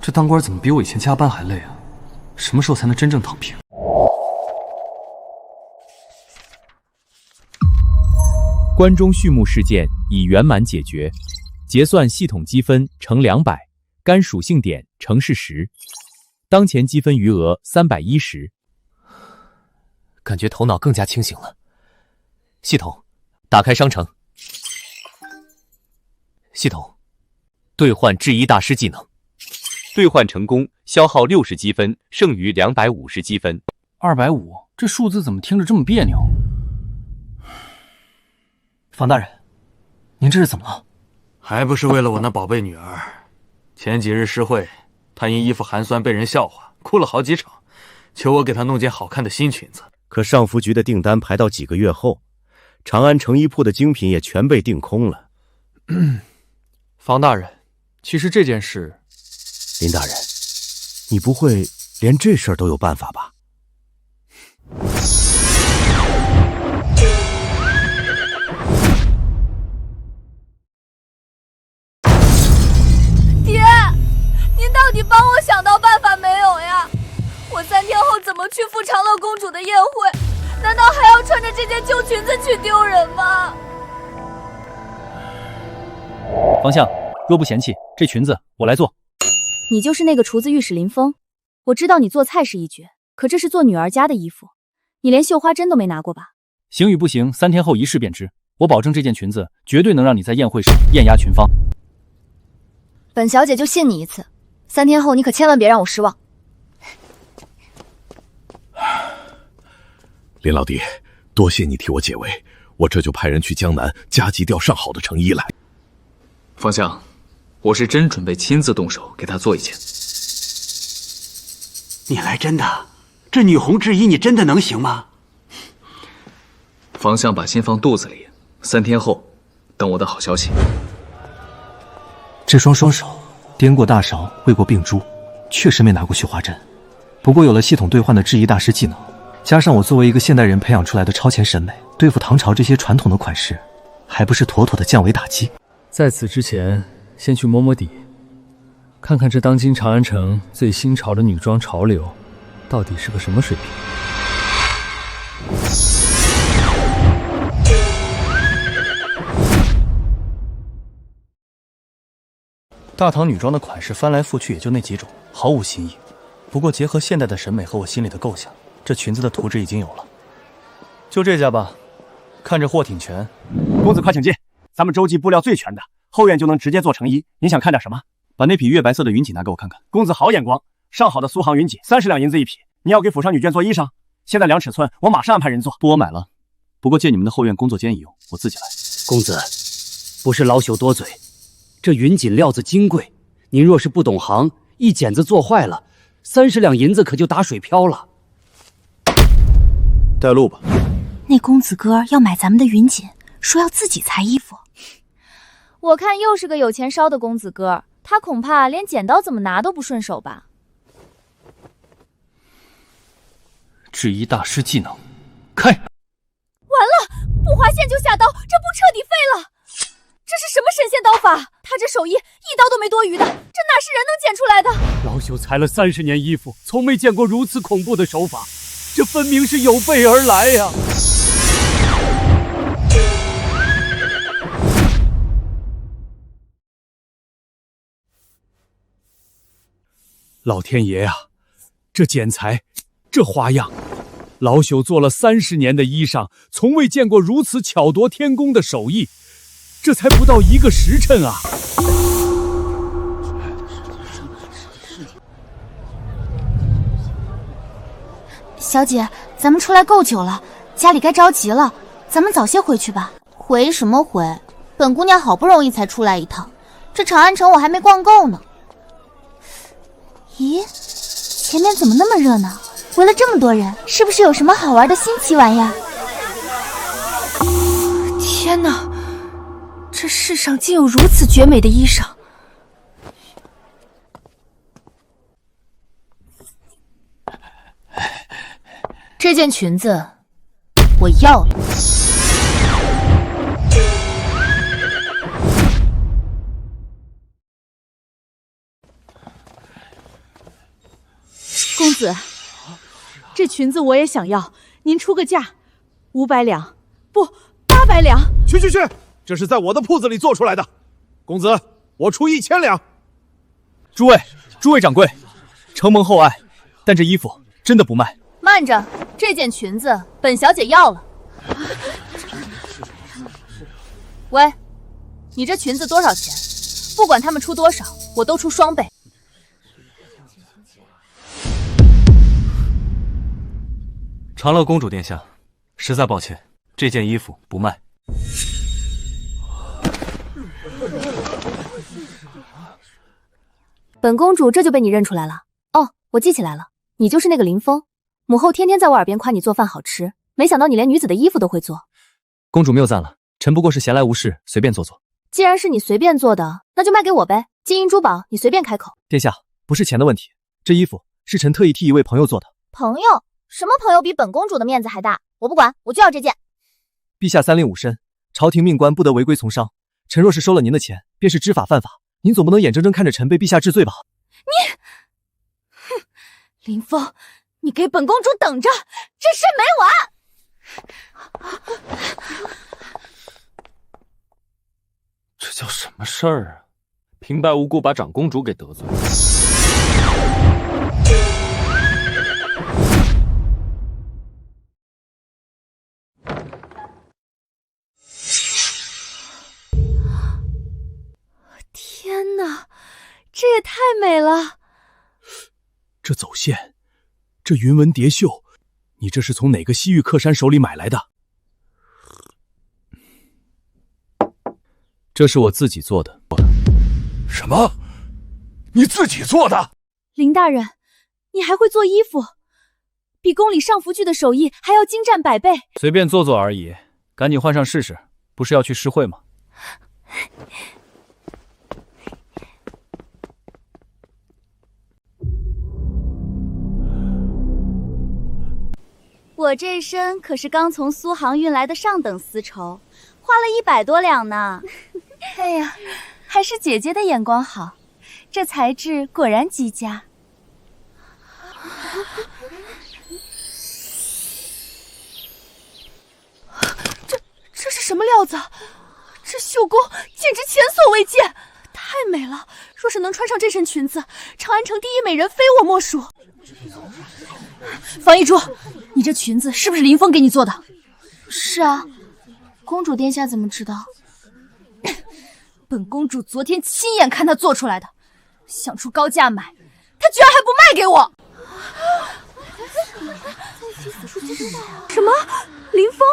这当官怎么比我以前加班还累啊？什么时候才能真正躺平？关中畜牧事件已圆满解决，结算系统积分呈200，干属性点呈是10，当前积分余额310。感觉头脑更加清醒了。系统，打开商城。系统，兑换制衣大师技能。兑换成功，消耗60积分，剩余250积分。250，这数字怎么听着这么别扭？房大人，您这是怎么了？还不是为了我那宝贝女儿。前几日诗会，她因衣服寒酸被人笑话，哭了好几场，求我给她弄件好看的新裙子。可上服局的订单排到几个月后，长安成衣铺的精品也全被订空了。房大人，其实这件事，林大人，你不会连这事儿都有办法吧？爹，您到底帮我想到办法没有呀？我3天后怎么去赴长乐公主的宴会？难道还要穿着这件旧裙子去丢人吗？方相，若不嫌弃，这裙子我来做。你就是那个厨子御史林峰，我知道你做菜是一绝，可这是做女儿家的衣服，你连绣花针都没拿过吧？行与不行，3天后一试便知。我保证这件裙子绝对能让你在宴会上艳压群芳。本小姐就信你一次，3天后你可千万别让我失望。林老弟，多谢你替我解围，我这就派人去江南加急调上好的成衣来。方相，我是真准备亲自动手给他做一件。你来真的？这女红制衣你真的能行吗？方相把心放肚子里，3天后等我的好消息。这双手掂过大勺，喂过病猪，确实没拿过去划针。不过有了系统兑换的制衣大师技能，加上我作为一个现代人培养出来的超前审美，对付唐朝这些传统的款式，还不是妥妥的降维打击。在此之前，先去摸摸底，看看这当今长安城最新潮的女装潮流，到底是个什么水平。大唐女装的款式翻来覆去也就那几种，毫无新意。不过结合现代的审美和我心里的构想，这裙子的图纸已经有了。就这家吧，看着货挺全。公子快请进，咱们洲际布料最全的，后院就能直接做成衣。您想看点什么？把那匹月白色的云锦拿给我看看。公子好眼光，上好的苏杭云锦，30两银子一匹。你要给府上女眷做衣裳？现在量尺寸，我马上安排人做。不，我买了，不过借你们的后院工作间一用，我自己来。公子，不是老朽多嘴，这云锦料子金贵，您若是不懂行，一剪子做坏了，30两银子可就打水漂了。带路吧。那公子哥要买咱们的云锦，说要自己裁衣服。我看又是个有钱烧的公子哥，他恐怕连剪刀怎么拿都不顺手吧。制衣大师技能，开！完了，不划线就下刀，这布彻底废了。这是什么神仙刀法？他这手艺一刀都没多余的，这哪是人能剪出来的？老朽裁了30年衣服，从没见过如此恐怖的手法，这分明是有备而来呀！老天爷呀，这剪裁，这花样，老朽做了30年的衣裳，从未见过如此巧夺天工的手艺。这才不到1个时辰啊！小姐，咱们出来够久了，家里该着急了，咱们早些回去吧。回什么回？本姑娘好不容易才出来一趟，这长安城我还没逛够呢。咦，前面怎么那么热闹？围了这么多人，是不是有什么好玩的新奇玩意儿？天哪！这世上竟有如此绝美的衣裳！这件裙子我要了。公子，这裙子我也想要，您出个价，500两，不，800两。去！这是在我的铺子里做出来的，公子，我出1000两。诸位掌柜，承蒙厚爱，但这衣服真的不卖。慢着，这件裙子本小姐要了。喂，你这裙子多少钱？不管他们出多少，我都出2倍。长乐公主殿下，实在抱歉，这件衣服不卖。本公主这就被你认出来了。哦，我记起来了，你就是那个林峰。母后天天在我耳边夸你做饭好吃，没想到你连女子的衣服都会做。公主谬赞了，臣不过是闲来无事，随便做做。既然是你随便做的，那就卖给我呗，金银珠宝你随便开口。殿下，不是钱的问题，这衣服是臣特意替一位朋友做的。朋友？什么朋友比本公主的面子还大？我不管，我就要这件。陛下3令5申，朝廷命官不得违规从商。臣若是收了您的钱，便是知法犯法。您总不能眼睁睁看着臣被陛下治罪吧？你，哼，林峰，你给本公主等着，这事没完！这叫什么事儿啊？平白无故把长公主给得罪了。天哪，这也太美了。这走线，这云纹叠绣，你这是从哪个西域客山手里买来的？这是我自己做的。什么？你自己做的？林大人，你还会做衣服，比宫里上服具的手艺还要精湛100倍。随便做做而已，赶紧换上试试，不是要去诗会吗？我这身可是刚从苏杭运来的上等丝绸，花了100多两呢。哎呀，还是姐姐的眼光好，这材质果然极佳。这是什么料子？这绣工简直前所未见，太美了！若是能穿上这身裙子，长安城第一美人非我莫属。方一珠，你这裙子是不是林峰给你做的？是啊，公主殿下怎么知道？本公主昨天亲眼看他做出来的，想出高价买，他居然还不卖给我！什么？林峰？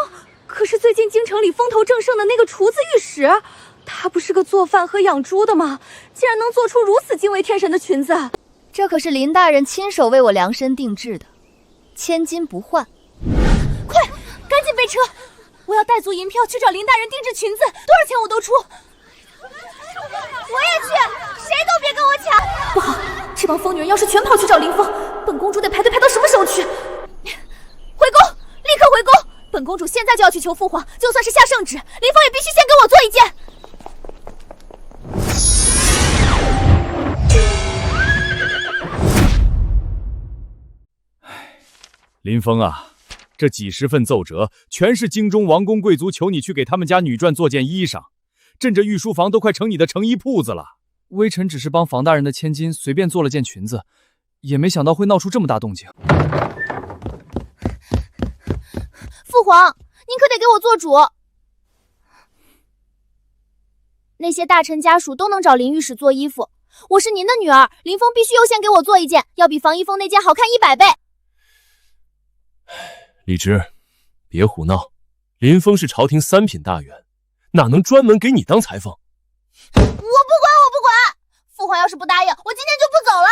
可是最近京城里风头正盛的那个厨子御史，他不是个做饭和养猪的吗？竟然能做出如此惊为天神的裙子！这可是林大人亲手为我量身定制的，千金不换。快，赶紧备车！我要带足银票去找林大人定制裙子，多少钱我都出。我也去，谁都别跟我抢！不好，这帮疯女人要是全跑去找林峰，本公主得排队排到什么时候去？回宫，立刻回宫！本公主现在就要去求父皇，就算是下圣旨，林峰也必须先给我做一件。林峰啊，这几十份奏折全是京中王公贵族求你去给他们家女眷做件衣裳，朕这御书房都快成你的成衣铺子了。微臣只是帮房大人的千金随便做了件裙子，也没想到会闹出这么大动静。父皇，您可得给我做主。那些大臣家属都能找林御史做衣服，我是您的女儿，林峰必须优先给我做一件，要比房一峰那件好看100倍。李直，别胡闹，林峰是朝廷3品大员，哪能专门给你当裁缝？我不管！父皇要是不答应，我今天就不走了。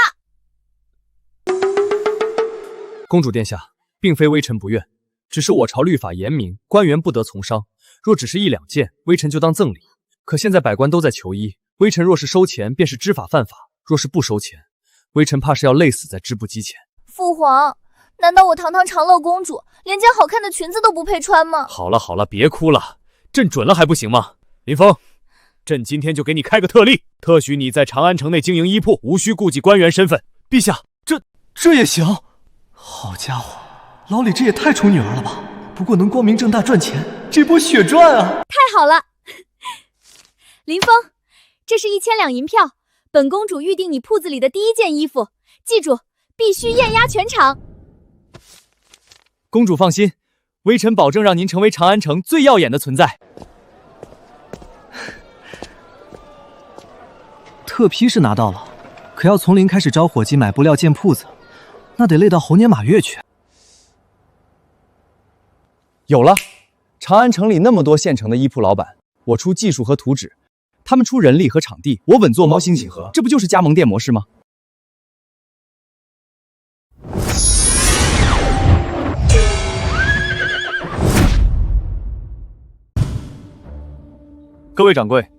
公主殿下，并非微臣不愿，只是我朝律法严明，官员不得从商。若只是1、2件，微臣就当赠礼。可现在百官都在求医，微臣若是收钱，便是知法犯法；若是不收钱，微臣怕是要累死在织布机前。父皇，难道我堂堂长乐公主连件好看的裙子都不配穿吗？好了好了，别哭了，朕准了还不行吗？林峰，朕今天就给你开个特例，特许你在长安城内经营衣铺，无需顾忌官员身份。陛下，这也行？好家伙，老李这也太宠女儿了吧！不过能光明正大赚钱，这波血赚啊！太好了，林峰，这是1000两银票，本公主预定你铺子里的第1件衣服，记住，必须艳压全场。公主放心，微臣保证让您成为长安城最耀眼的存在。特批是拿到了，可要从零开始招伙计买布料建铺子，那得累到猴年马月去。有了，长安城里那么多现成的衣铺老板，我出技术和图纸，他们出人力和场地，我稳坐猫星几何，这不就是加盟店模式吗？各位掌柜，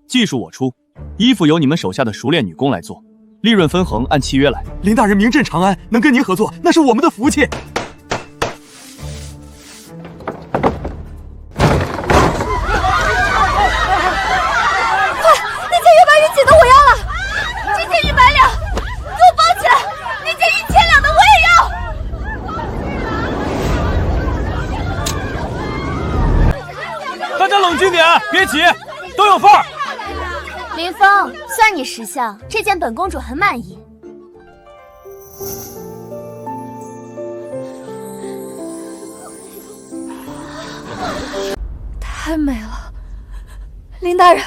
技术我出，衣服由你们手下的熟练女工来做，利润分红按契约来。林大人名震长安，能跟您合作，那是我们的福气。冷静点，别急，都有份儿。林峰，算你识相，这件本公主很满意。太美了，林大人，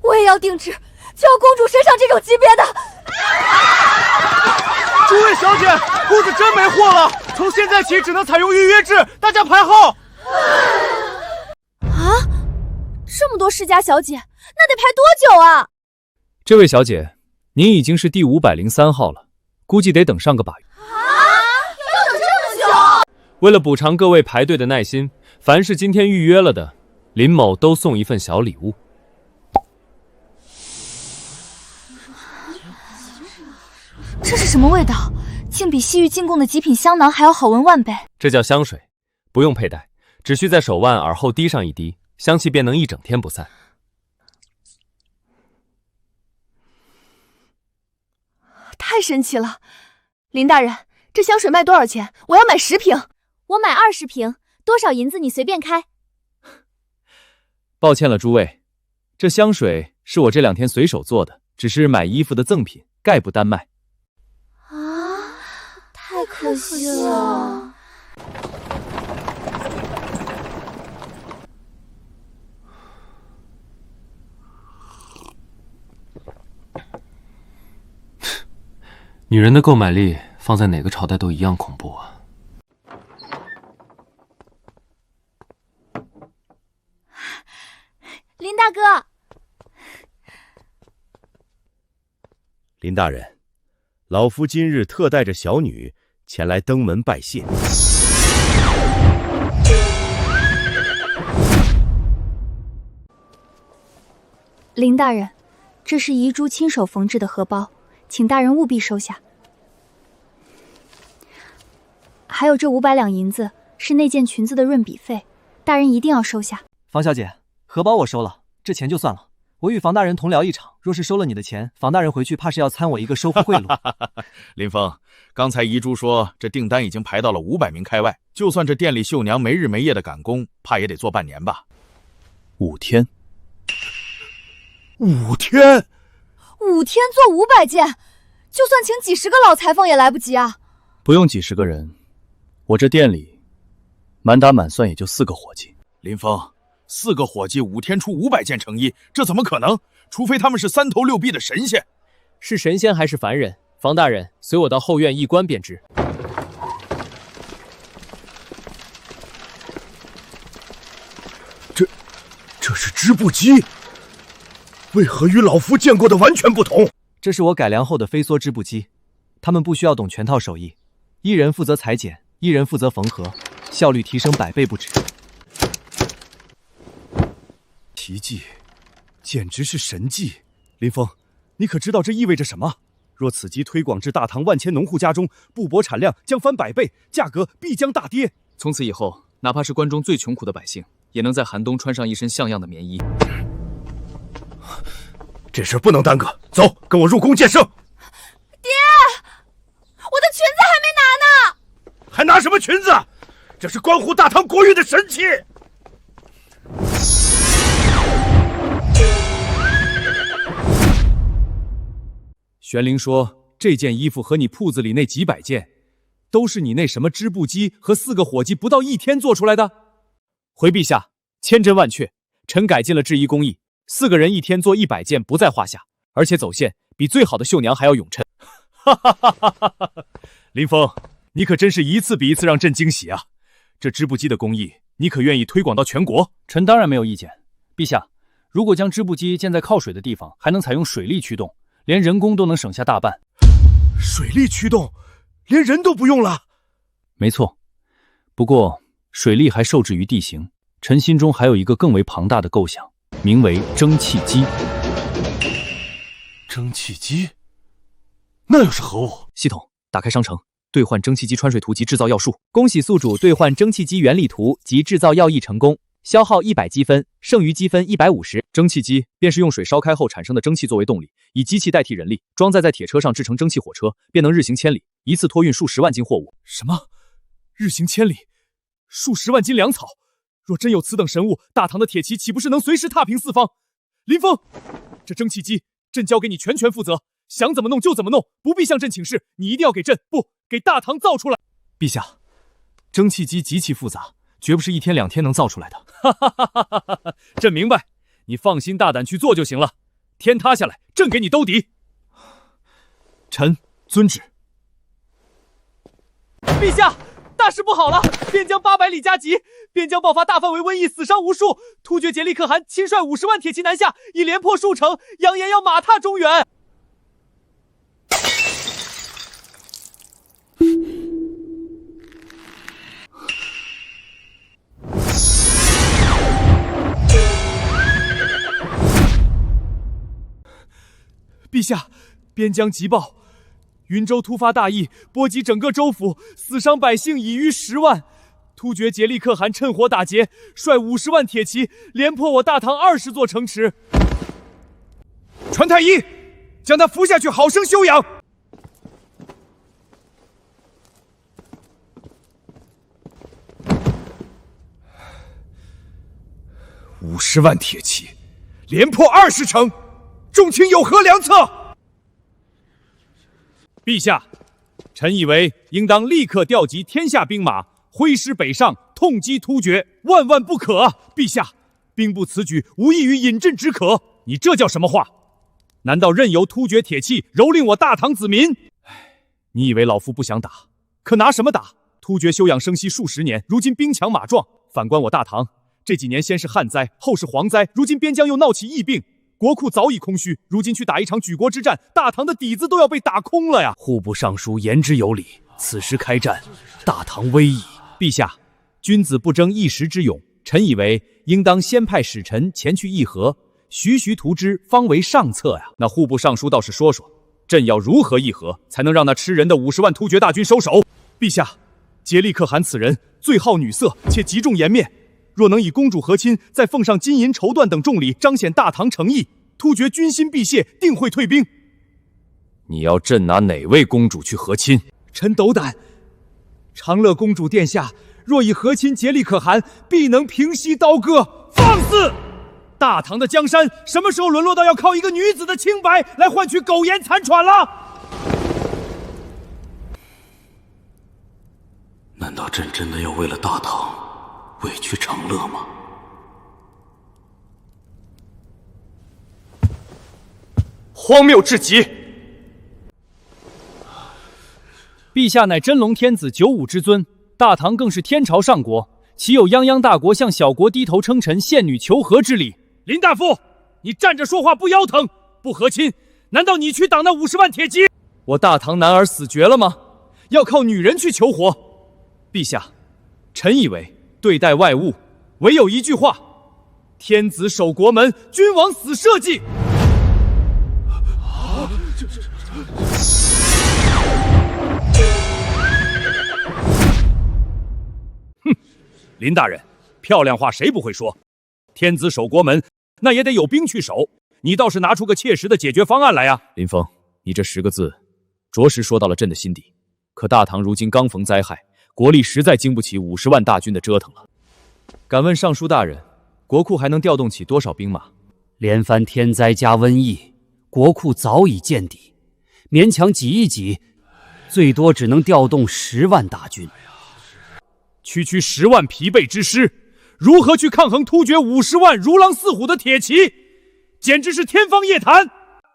我也要定制，就要公主身上这种级别的。诸位小姐，铺子真没货了，从现在起只能采用预约制，大家排号。啊，这么多世家小姐，那得排多久啊？这位小姐，您已经是第503号了，估计得等上个把月。要等这么久？为了补偿各位排队的耐心，凡是今天预约了的，林某都送一份小礼物。这是什么味道？竟比西域进贡的极品香囊还要好闻万倍。这叫香水，不用佩戴，只需在手腕、耳后滴上一滴，香气便能一整天不散。太神奇了！林大人，这香水卖多少钱？我要买10瓶。我买20瓶，多少银子你随便开。抱歉了，诸位，这香水是我这2天随手做的，只是买衣服的赠品，概不单卖。啊，太可惜了。女人的购买力放在哪个朝代都一样恐怖啊！林大哥，林大人，老夫今日特带着小女前来登门拜谢。林大人，这是遗珠亲手缝制的荷包，请大人务必收下。还有这500两银子是那件裙子的润笔费，大人一定要收下。房小姐，荷包我收了，这钱就算了。我与房大人同聊一场，若是收了你的钱，房大人回去怕是要参我一个收付贿赂。林峰，刚才遗珠说这订单已经排到了500名开外，就算这店里绣娘没日没夜的赶工，怕也得做半年吧。5天？5天做500件，就算请几10个老裁缝也来不及啊！不用几10个人，我这店里满打满算也就4个伙计。林峰，4个伙计5天出500件成衣，这怎么可能？除非他们是3头6臂的神仙。是神仙还是凡人？房大人，随我到后院一观便知。这是织布机，为何与老夫见过的完全不同？这是我改良后的飞梭织布机，他们不需要懂全套手艺，一人负责裁剪，一人负责缝合，效率提升100倍不止。奇迹，简直是神迹！林峰，你可知道这意味着什么？若此机推广至大唐万千农户家中，布帛产量将翻100倍，价格必将大跌。从此以后，哪怕是关中最穷苦的百姓，也能在寒冬穿上一身像样的棉衣。这事不能耽搁，走，跟我入宫见圣。爹，我的裙子还没拿呢。还拿什么裙子？这是关乎大唐国运的神器。玄灵说，这件衣服和你铺子里那几百件，都是你那什么织布机和4个伙计不到1天做出来的。回陛下，千真万确，臣改进了制衣工艺，4个人1天做100件不在话下，而且走线比最好的绣娘还要永琛。哈哈哈哈哈哈！林峰，你可真是一次比一次让朕惊喜啊！这织布机的工艺，你可愿意推广到全国？臣当然没有意见。陛下，如果将织布机建在靠水的地方，还能采用水力驱动，连人工都能省下大半。水力驱动，连人都不用了。没错，不过水力还受制于地形。臣心中还有一个更为庞大的构想，名为蒸汽机。蒸汽机？那又是何物？系统打开商城，兑换蒸汽机穿水图及制造要素。恭喜宿主兑换蒸汽机原理图及制造要义成功，消耗100积分，剩余积分150。蒸汽机便是用水烧开后产生的蒸汽作为动力，以机器代替人力，装载在铁车上制成蒸汽火车，便能日行千里，一次托运数10万斤货物。什么？日行千里，数10万斤粮草？若真有此等神物，大唐的铁骑岂不是能随时踏平四方？林峰，这蒸汽机朕交给你全权负责，想怎么弄就怎么弄，不必向朕请示，你一定要给朕，不给大唐造出来。陛下，蒸汽机极其复杂，绝不是1天2天能造出来的。哈哈哈哈哈！朕明白，你放心大胆去做就行了。天塌下来，朕给你兜底。臣遵旨。陛下，大事不好了！边疆800里加急，边疆爆发大范围瘟疫，死伤无数。突厥杰利可汗亲率50万铁骑南下，已连破数城，扬言要马踏中原。陛下，边疆急报，云州突发大疫，波及整个州府，死伤百姓已逾10万。突厥杰利可汗趁火打劫，率50万铁骑，连破我大唐20座城池。传太医，将他扶下去，好生休养。50万铁骑，连破20城。众卿有何良策？陛下，臣以为应当立刻调集天下兵马，挥师北上，痛击突厥，万万不可啊！陛下，兵不此举，无异于饮鸩止渴。你这叫什么话？难道任由突厥铁骑蹂躏我大唐子民？你以为老夫不想打？可拿什么打？突厥休养生息数十年，如今兵强马壮。反观我大唐，这几年先是旱灾，后是蝗灾，如今边疆又闹起疫病。国库早已空虚，如今去打一场举国之战，大唐的底子都要被打空了呀！户部尚书言之有理，此时开战，大唐危矣。陛下，君子不争一时之勇，臣以为应当先派使臣前去议和，徐徐图之，方为上策呀。那户部尚书倒是说说，朕要如何议和，才能让那吃人的50万突厥大军收手？陛下，杰利可汗此人最好女色，且极重颜面。若能以公主和亲，再奉上金银绸缎等重礼，彰显大唐诚意，突厥军心必泄，定会退兵。你要朕拿哪位公主去和亲？臣斗胆。长乐公主殿下若以和亲杰利可汗，必能平息刀割。放肆！大唐的江山什么时候沦落到要靠一个女子的清白来换取苟延残喘了？难道朕真的要为了大唐委屈长乐吗？荒谬至极！陛下乃真龙天子95之尊，大唐更是天朝上国，岂有泱泱大国向小国低头称臣、献女求和之理？林大夫，你站着说话不腰疼？不和亲，难道你去挡那50万铁骑？我大唐男儿死绝了吗？要靠女人去求活？陛下，臣以为对待外物，唯有一句话：天子守国门，君王死社稷。哼，林大人，漂亮话谁不会说？天子守国门，那也得有兵去守。你倒是拿出个切实的解决方案来呀！林峰，你这10个字，着实说到了朕的心底。可大唐如今刚逢灾害，国力实在经不起50万大军的折腾了。敢问尚书大人，国库还能调动起多少兵马？连番天灾加瘟疫，国库早已见底，勉强挤一挤，最多只能调动10万大军。区10万疲惫之师，如何去抗衡突厥50万如狼似虎的铁骑？简直是天方夜谭！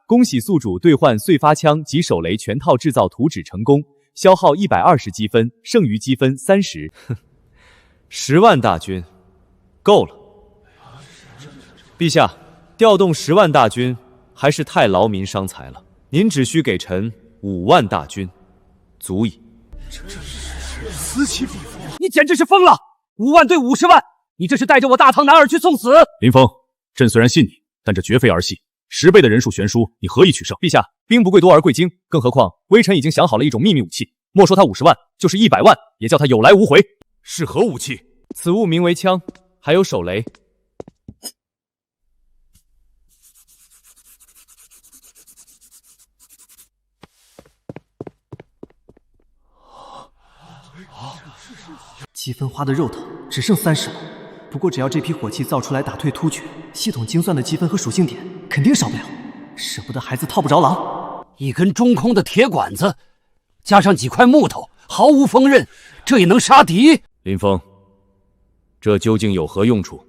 恭喜宿主兑换碎发枪及手雷全套制造图纸成功，消耗120积分，剩余积分30。10万大军，够了。陛下，调动10万大军还是太劳民伤财了。您只需给臣5万大军，足矣。此起彼伏！你简直是疯了！5万对50万，你这是带着我大唐男儿去送死！林峰，朕虽然信你，但这绝非儿戏。10倍的人数悬殊，你何以取胜？陛下，兵不贵多而贵精，更何况微臣已经想好了一种秘密武器，莫说他50万，就是100万，也叫他有来无回。是何武器？此物名为枪，还有手雷。积分花的肉头只剩30了，不过只要这批火器造出来打退突厥，系统精算的积分和属性点肯定少不了。舍不得孩子套不着狼，一根中空的铁管子，加上几块木头，毫无锋刃，这也能杀敌？林峰，这究竟有何用处？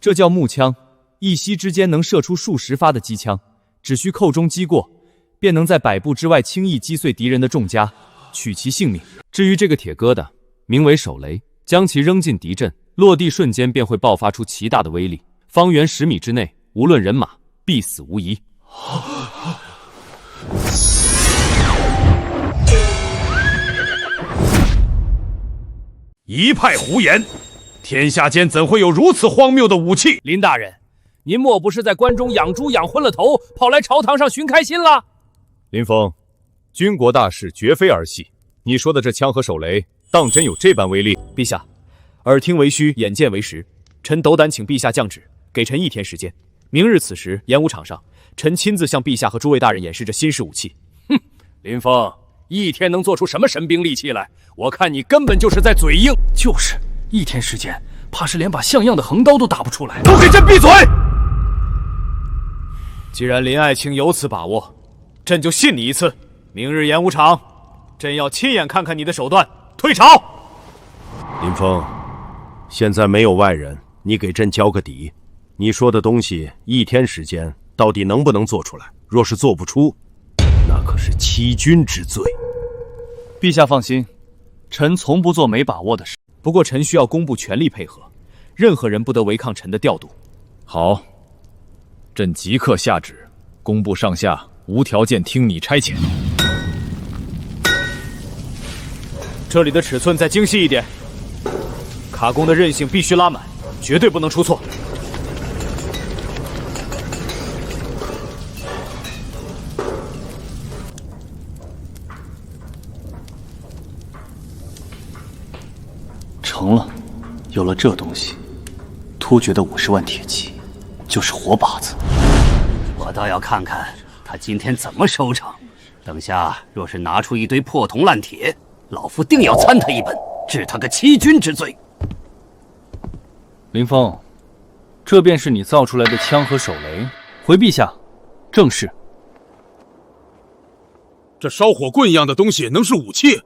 这叫木枪，一息之间能射出数十发的机枪，只需扣中击过，便能在100步之外轻易击碎敌人的重甲，取其性命。至于这个铁疙瘩，名为手雷，将其扔进敌阵，落地瞬间便会爆发出极大的威力，方圆10米之内，无论人马，必死无疑。一派胡言！天下间怎会有如此荒谬的武器？林大人，您莫不是在关中养猪养昏了头，跑来朝堂上寻开心了？林峰，军国大事绝非儿戏。你说的这枪和手雷，当真有这般威力？陛下，耳听为虚，眼见为实。臣斗胆请陛下降旨，给臣1天时间。明日此时，演武场上，臣亲自向陛下和诸位大人演示这新式武器。哼，林峰，1天能做出什么神兵利器来？我看你根本就是在嘴硬。就是1天时间，怕是连把像样的横刀都打不出来。都给朕闭嘴！既然林爱卿有此把握，朕就信你一次。明日演武场，朕要亲眼看看你的手段。退朝。林峰，现在没有外人，你给朕交个底。你说的东西1天时间到底能不能做出来？若是做不出，那可是欺君之罪。陛下放心，臣从不做没把握的事。不过臣需要工部全力配合，任何人不得违抗臣的调度。好，朕即刻下旨，工部上下无条件听你差遣。这里的尺寸再精细一点，卡弓的韧性必须拉满，绝对不能出错。成了，有了这东西，突厥的50万铁骑就是活靶子。我倒要看看他今天怎么收场。等下若是拿出一堆破铜烂铁，老夫定要参他一本，治他个欺君之罪。林峰，这便是你造出来的枪和手雷。回陛下，正是。这烧火棍一样的东西能是武器？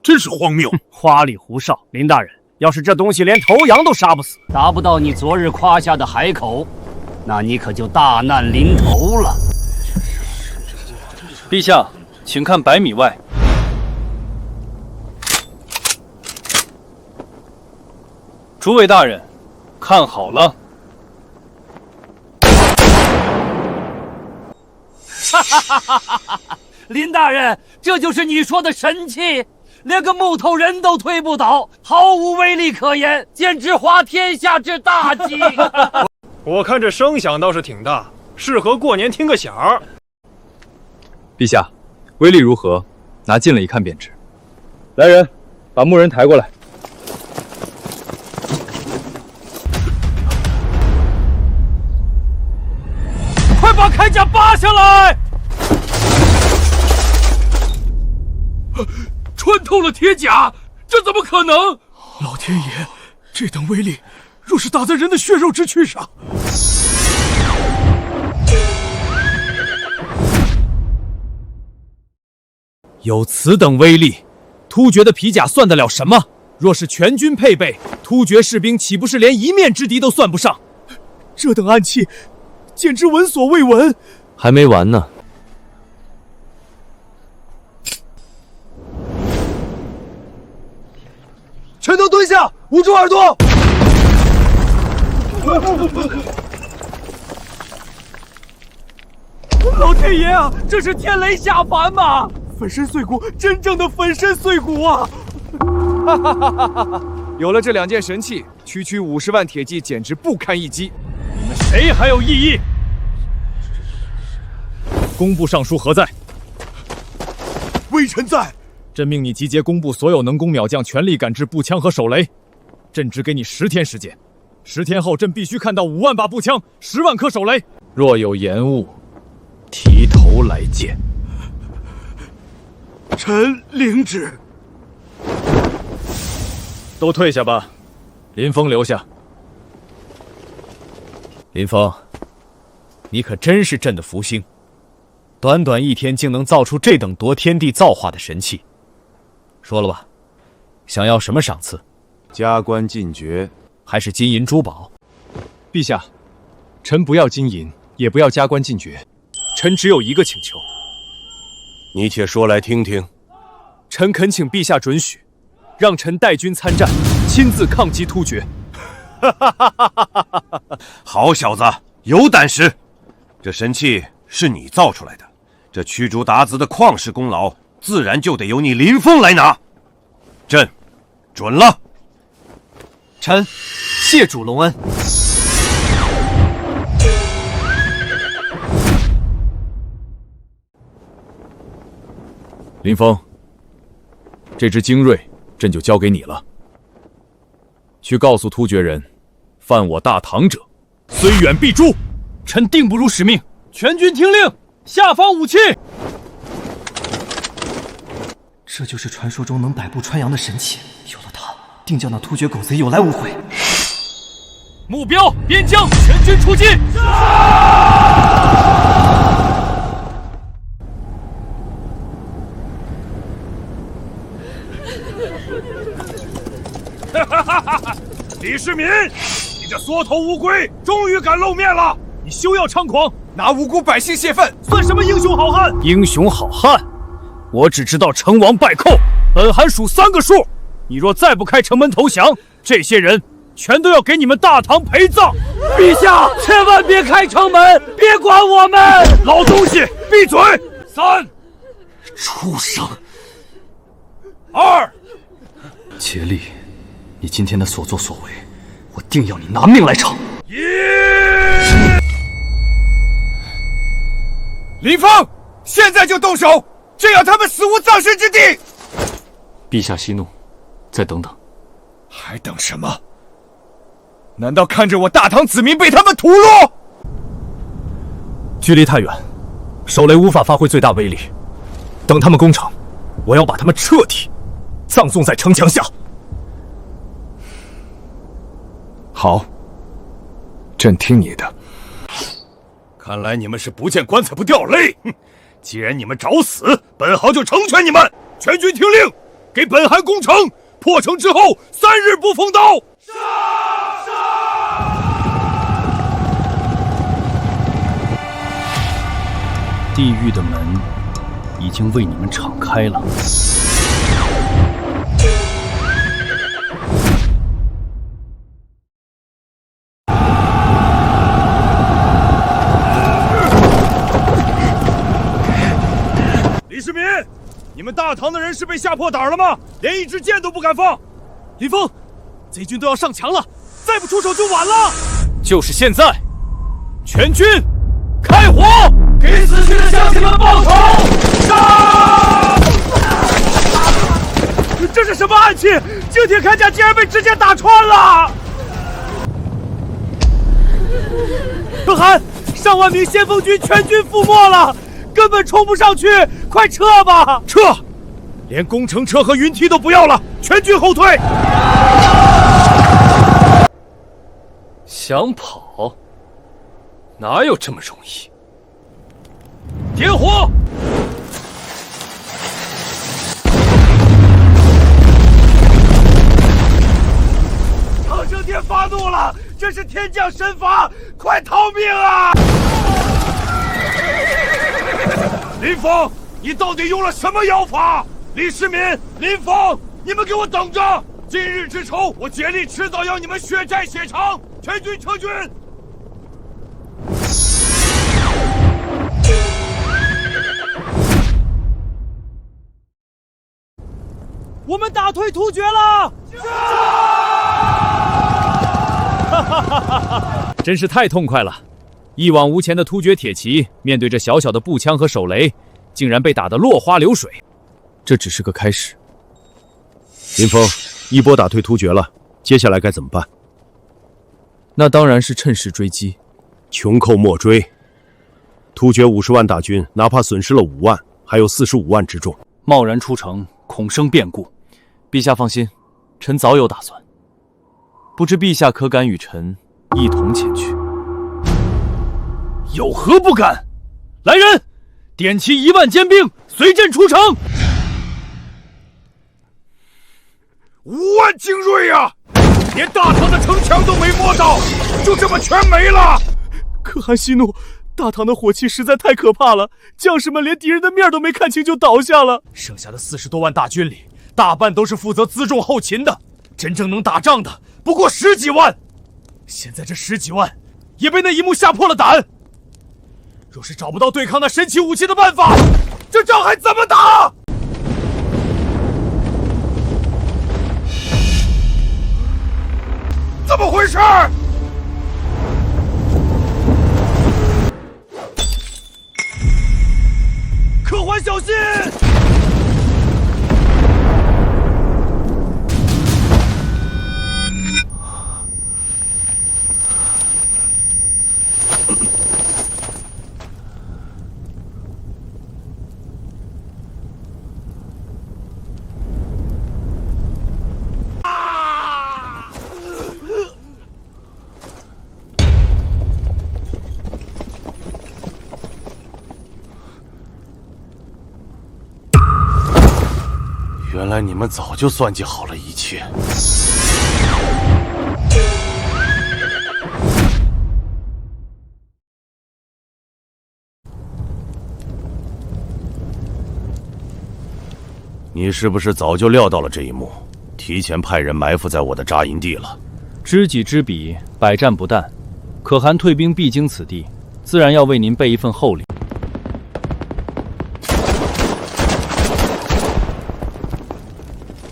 真是荒谬！花里胡哨，林大人，要是这东西连头羊都杀不死，达不到你昨日夸下的海口，那你可就大难临头了。陛下，请看100米外。诸位大人，看好了！林大人，这就是你说的神器，连个木头人都推不倒，毫无威力可言，简直滑天下之大稽。我看这声响倒是挺大，适合过年听个响儿。陛下，威力如何？拿近了一看便知。来人，把牧人抬过来。快把铠甲扒下来！穿透了铁甲，这怎么可能？老天爷，这等威力，若是打在人的血肉之躯上，有此等威力，突厥的皮甲算得了什么？若是全军配备，突厥士兵岂不是连一面之敌都算不上？这等暗器，简直闻所未闻。还没完呢。全都蹲下，捂住耳朵。老天爷啊，这是天雷下凡吗？粉身碎骨，真正的粉身碎骨啊！哈哈哈哈哈！有了这2件神器，区区50万铁骑简直不堪一击。你们谁还有异议？工部尚书何在？微臣在。朕命你集结工部所有能工秒将，全力赶制步枪和手雷。朕只给你10天时间，10天后朕必须看到5万把步枪，10万颗手雷。若有延误，提头来见。臣领旨。都退下吧，林峰留下。林峰，你可真是朕的福星，短短1天竟能造出这等夺天地造化的神器。说了吧，想要什么赏赐？加官进爵，还是金银珠宝？陛下，臣不要金银，也不要加官进爵，臣只有一个请求。你且说来听听。臣恳请陛下准许，让臣带军参战，亲自抗击突厥。好小子，有胆识！这神器是你造出来的，这驱逐鞑子的旷世功劳，自然就得由你林峰来拿。朕准了。臣谢主隆恩。林峰，这支精锐，朕就交给你了。去告诉突厥人，犯我大唐者，虽远必诛。臣定不辱使命，全军听令，下放武器。这就是传说中能百步穿杨的神器，有了它，定叫那突厥狗贼有来无回。目标边疆，全军出击！李世民，你这缩头乌龟，终于敢露面了！你休要猖狂，拿无辜百姓泄愤，算什么英雄好汉？英雄好汉，我只知道成王败寇，本函数3个数。你若再不开城门投降，这些人全都要给你们大唐陪葬。陛下，千万别开城门，别管我们！老东西，闭嘴！3，畜生！2，竭力，你今天的所作所为，我定要你拿命来偿！林峰，现在就动手，这样他们死无葬身之地！陛下息怒，再等等。还等什么？难道看着我大唐子民被他们屠戮？距离太远，手雷无法发挥最大威力。等他们攻城，我要把他们彻底葬送在城墙下。好，朕听你的。看来你们是不见棺材不掉泪。既然你们找死，本行就成全你们。全军听令，给本行攻城。破城之后3日不封刀。地狱的门已经为你们敞开了。李世民，你们大唐的人是被吓破胆了吗？连一支箭都不敢放。林峰，贼军都要上墙了，再不出手就晚了。就是现在，全军开火！给死去的乡亲们报仇！杀！这是什么暗器？经铁铠甲竟然被直接打穿了！可汗，上万名先锋军全军覆没了，根本冲不上去，快撤吧！撤！连工程车和云梯都不要了，全军后退！想跑？哪有这么容易？点火！唐升天发怒了，这是天降神罚，快逃命啊！林峰，你到底用了什么妖法？李世民、林峰，你们给我等着！今日之仇，我竭力迟早要你们血债血偿！全军撤军！我们打退突厥了！真是太痛快了！一往无前的突厥铁骑，面对这小小的步枪和手雷，竟然被打得落花流水。这只是个开始。林峰，一波打退突厥了，接下来该怎么办？那当然是趁势追击，穷寇莫追。突厥50万大军，哪怕损失了5万，还有45万之众，贸然出城，恐生变故。陛下放心，臣早有打算。不知陛下可敢与臣一同前去？有何不敢？来人，点齐1万坚兵，随朕出城！5万精锐呀！连大唐的城墙都没摸到，就这么全没了！可汗息怒，大唐的火气实在太可怕了，将士们连敌人的面都没看清就倒下了。剩下的40多万大军里，大半都是负责辎重后勤的，真正能打仗的不过10几万。现在这10几万也被那一幕吓破了胆。若是找不到对抗那神奇武器的办法，这仗还怎么打？怎么回事？可汗小心！原来你们早就算计好了一切。你是不是早就料到了这一幕，提前派人埋伏在我的扎营地了？知己知彼，百战不殆。可汗退兵必经此地，自然要为您备一份厚礼。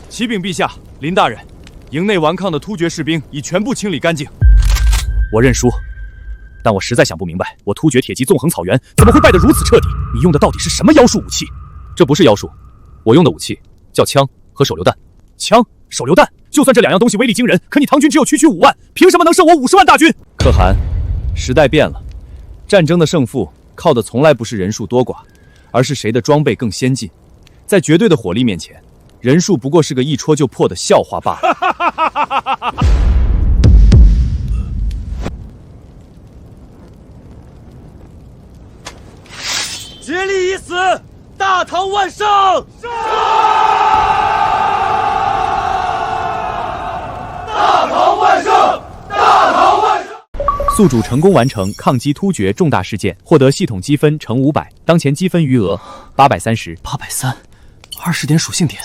启禀陛下，林大人，营内顽抗的突厥士兵已全部清理干净。我认输，但我实在想不明白，我突厥铁骑纵横草原怎么会败得如此彻底？你用的到底是什么妖术武器？这不是妖术，我用的武器叫枪和手榴弹。枪、手榴弹，就算这2样东西威力惊人，可你唐军只有区5万，凭什么能胜我50万大军？可汗，时代变了，战争的胜负靠的从来不是人数多寡，而是谁的装备更先进。在绝对的火力面前，人数不过是个一戳就破的笑话罢了。竭力以死，大唐万胜！大唐万胜！大唐万胜！宿主成功完成抗击突厥重大事件，获得系统积分乘500，当前积分余额830。830，20点属性点。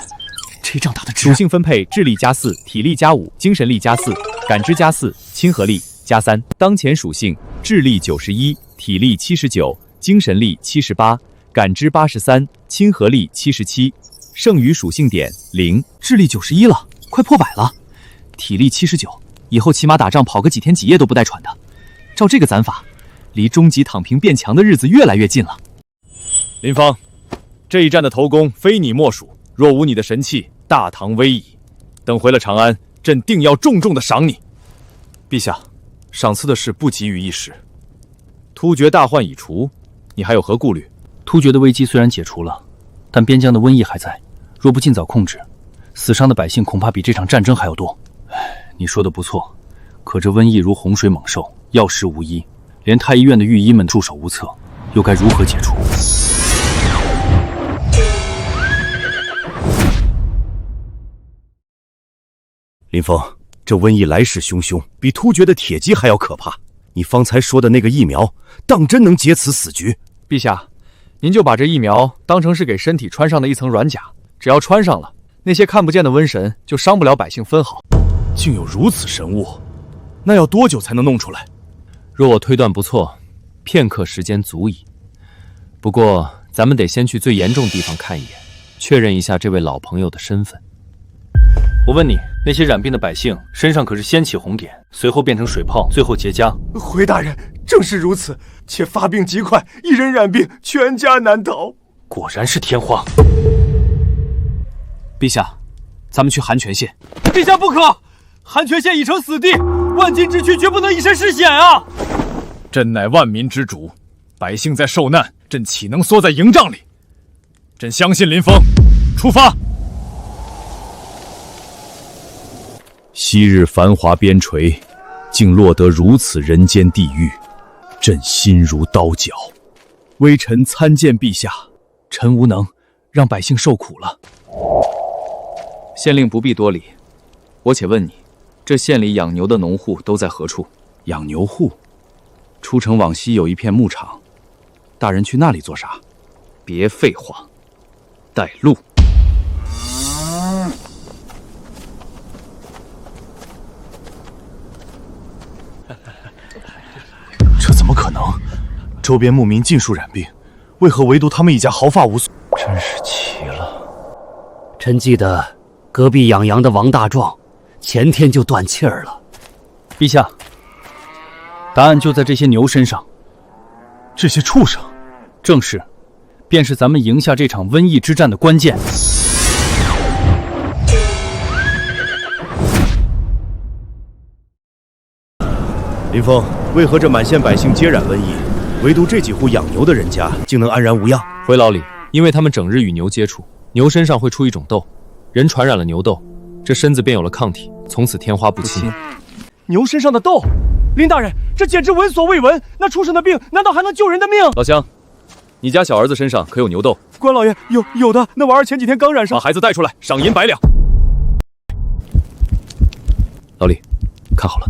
这仗打得值。属性分配：智力+4，体力+5，精神力+4，感知+4，亲和力+3。当前属性：智力91，体力79，精神力78，感知83，亲和力77。剩余属性点0。智力91了，快破100了。体力79，以后起码打仗跑个几天几夜都不带喘的。照这个攒法，离终极躺平变强的日子越来越近了。林芳，这一战的头功非你莫属，若无你的神器，大唐危矣。等回了长安，朕定要重重的赏你。陛下，赏赐的事不急于一时。突厥大患已除，你还有何顾虑？突厥的危机虽然解除了，但边疆的瘟疫还在，若不尽早控制，死伤的百姓恐怕比这场战争还要多。你说的不错，可这瘟疫如洪水猛兽，药石无医，连太医院的御医们束手无策，又该如何解除？林峰，这瘟疫来势汹汹，比突厥的铁骑还要可怕。你方才说的那个疫苗，当真能解此死局？陛下，您就把这疫苗当成是给身体穿上的一层软甲，只要穿上了，那些看不见的瘟神就伤不了百姓分毫。竟有如此神物，那要多久才能弄出来？若我推断不错，片刻时间足矣。不过咱们得先去最严重地方看一眼，确认一下这位老朋友的身份。我问你，那些染病的百姓身上可是先起红点，随后变成水泡，最后结痂？回大人，正是如此，且发病极快，一人染病，全家难逃。果然是天荒。陛下，咱们去韩泉县。陛下不可！韩泉县已成死地，万金之躯绝不能以身试险啊！朕乃万民之主，百姓在受难，朕岂能缩在营帐里？朕相信林峰，出发。昔日繁华边陲，竟落得如此人间地狱，朕心如刀绞。微臣参见陛下。臣无能，让百姓受苦了。县令不必多礼，我且问你，这县里养牛的农户都在何处？养牛户，出城往西有一片牧场，大人去那里做啥？别废话，带路。这怎么可能？周边牧民尽数染病，为何唯独他们一家毫发无损？真是奇了。臣记得隔壁养羊的王大壮，前天就断气儿了。陛下，答案就在这些牛身上。这些畜生，正是，便是咱们赢下这场瘟疫之战的关键。林峰，为何这满县百姓皆染瘟疫，唯独这几户养牛的人家竟能安然无恙？回老李，因为他们整日与牛接触，牛身上会出一种痘，人传染了牛痘，这身子便有了抗体，从此天花不侵。牛身上的痘，林大人，这简直闻所未闻！那畜生的病，难道还能救人的命？老乡，你家小儿子身上可有牛痘？关老爷，有的，那娃儿前几天刚染上。把孩子带出来，赏银100两。老李，看好了。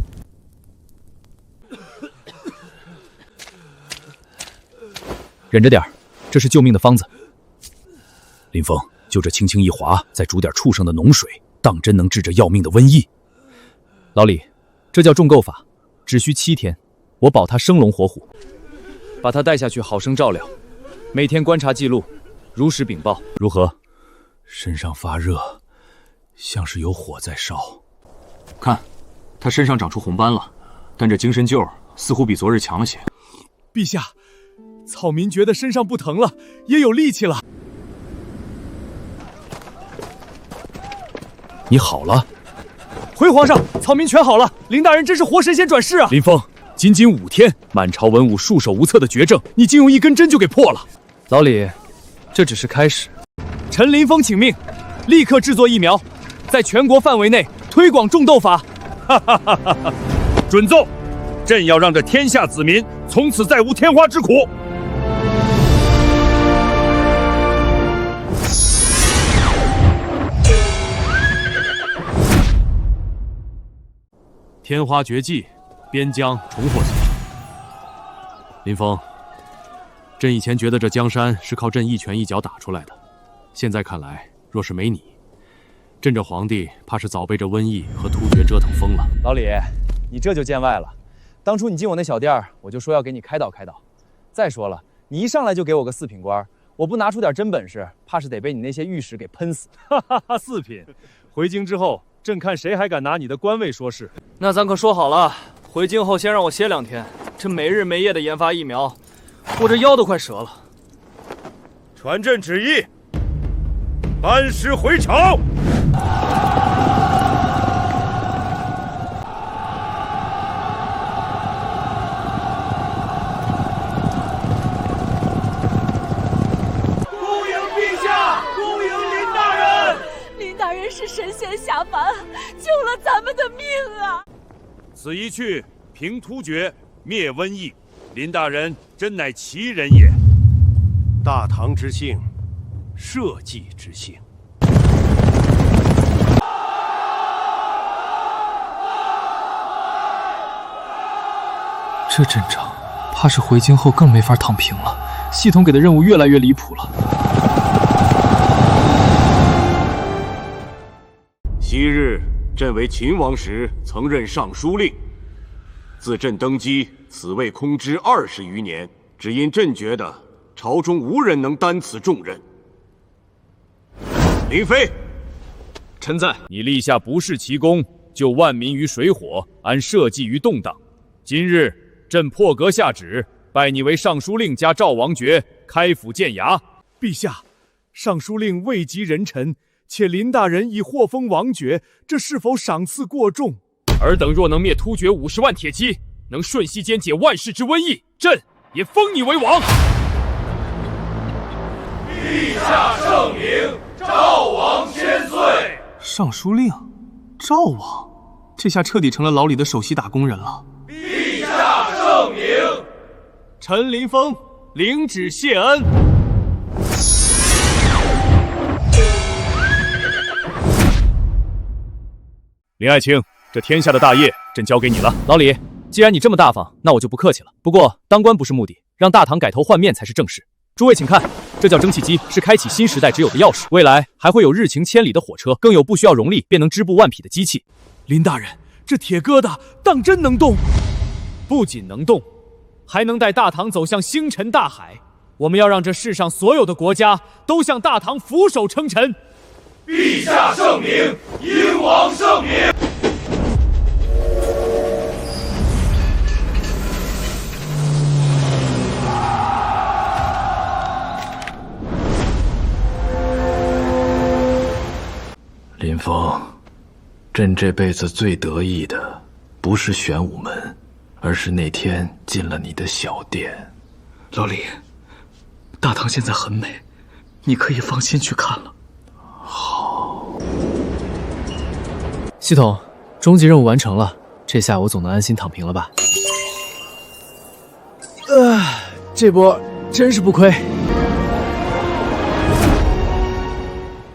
忍着点儿，这是救命的方子。林峰，就这轻轻一划，再煮点畜生的脓水，当真能治这要命的瘟疫？老李，这叫重构法，只需7天，我保他生龙活虎。把他带下去，好生照料，每天观察记录，如实禀报。如何？身上发热，像是有火在烧。看，他身上长出红斑了，但这精神劲儿似乎比昨日强了些。陛下，草民觉得身上不疼了，也有力气了。你好了？回皇上，草民全好了。林大人真是活神仙转世啊！林峰，仅仅5天，满朝文武束手无策的绝症，你竟用一根针就给破了。老李，这只是开始。臣林峰请命，立刻制作疫苗，在全国范围内推广种痘法。准奏，朕要让这天下子民从此再无天花之苦。天花绝迹，边疆重获新生。林峰，朕以前觉得这江山是靠朕一拳一脚打出来的，现在看来，若是没你，朕这皇帝怕是早被这瘟疫和突厥折腾疯了。老李，你这就见外了。当初你进我那小店儿，我就说要给你开导开导。再说了，你一上来就给我个4品官，我不拿出点真本事，怕是得被你那些御史给喷死。哈哈哈，4品，回京之后，朕看谁还敢拿你的官位说事。那咱可说好了，回京后先让我歇2天，这没日没夜的研发疫苗，我这腰都快折了。传朕旨意，班师回朝。是神仙下凡，救了咱们的命啊！此一去，平突厥，灭瘟疫，林大人真乃奇人也。大唐之幸，社稷之幸。这阵仗，怕是回京后更没法躺平了。系统给的任务越来越离谱了。昔日朕为秦王时，曾任尚书令。自朕登基，此位空知20余年，只因朕觉得朝中无人能担此重任。林飞，臣在。你立下不世奇功，救万民于水火，安社稷于动荡。今日朕破格下旨，拜你为尚书令加赵王爵，开府建衙。陛下，尚书令位极人臣。且林大人已获封王爵，这是否赏赐过重？尔等若能灭突厥50万铁骑，能瞬息间解万世之瘟疫，朕也封你为王。陛下圣明，赵王千岁。尚书令，赵王，这下彻底成了老李的首席打工人了。陛下圣明，臣林峰领旨谢恩。林爱卿，这天下的大业，朕交给你了。老李，既然你这么大方，那我就不客气了。不过当官不是目的，让大唐改头换面才是正事。诸位请看，这叫蒸汽机，是开启新时代只有的钥匙。未来还会有日行千里的火车，更有不需要容力便能织布万匹的机器。林大人，这铁疙瘩当真能动？不仅能动，还能带大唐走向星辰大海。我们要让这世上所有的国家都向大唐俯首称臣。陛下圣明，英王圣明。林峰，朕这辈子最得意的，不是玄武门，而是那天进了你的小店。老李，大唐现在很美，你可以放心去看了。好。系统，终极任务完成了，这下我总能安心躺平了吧？这波真是不亏。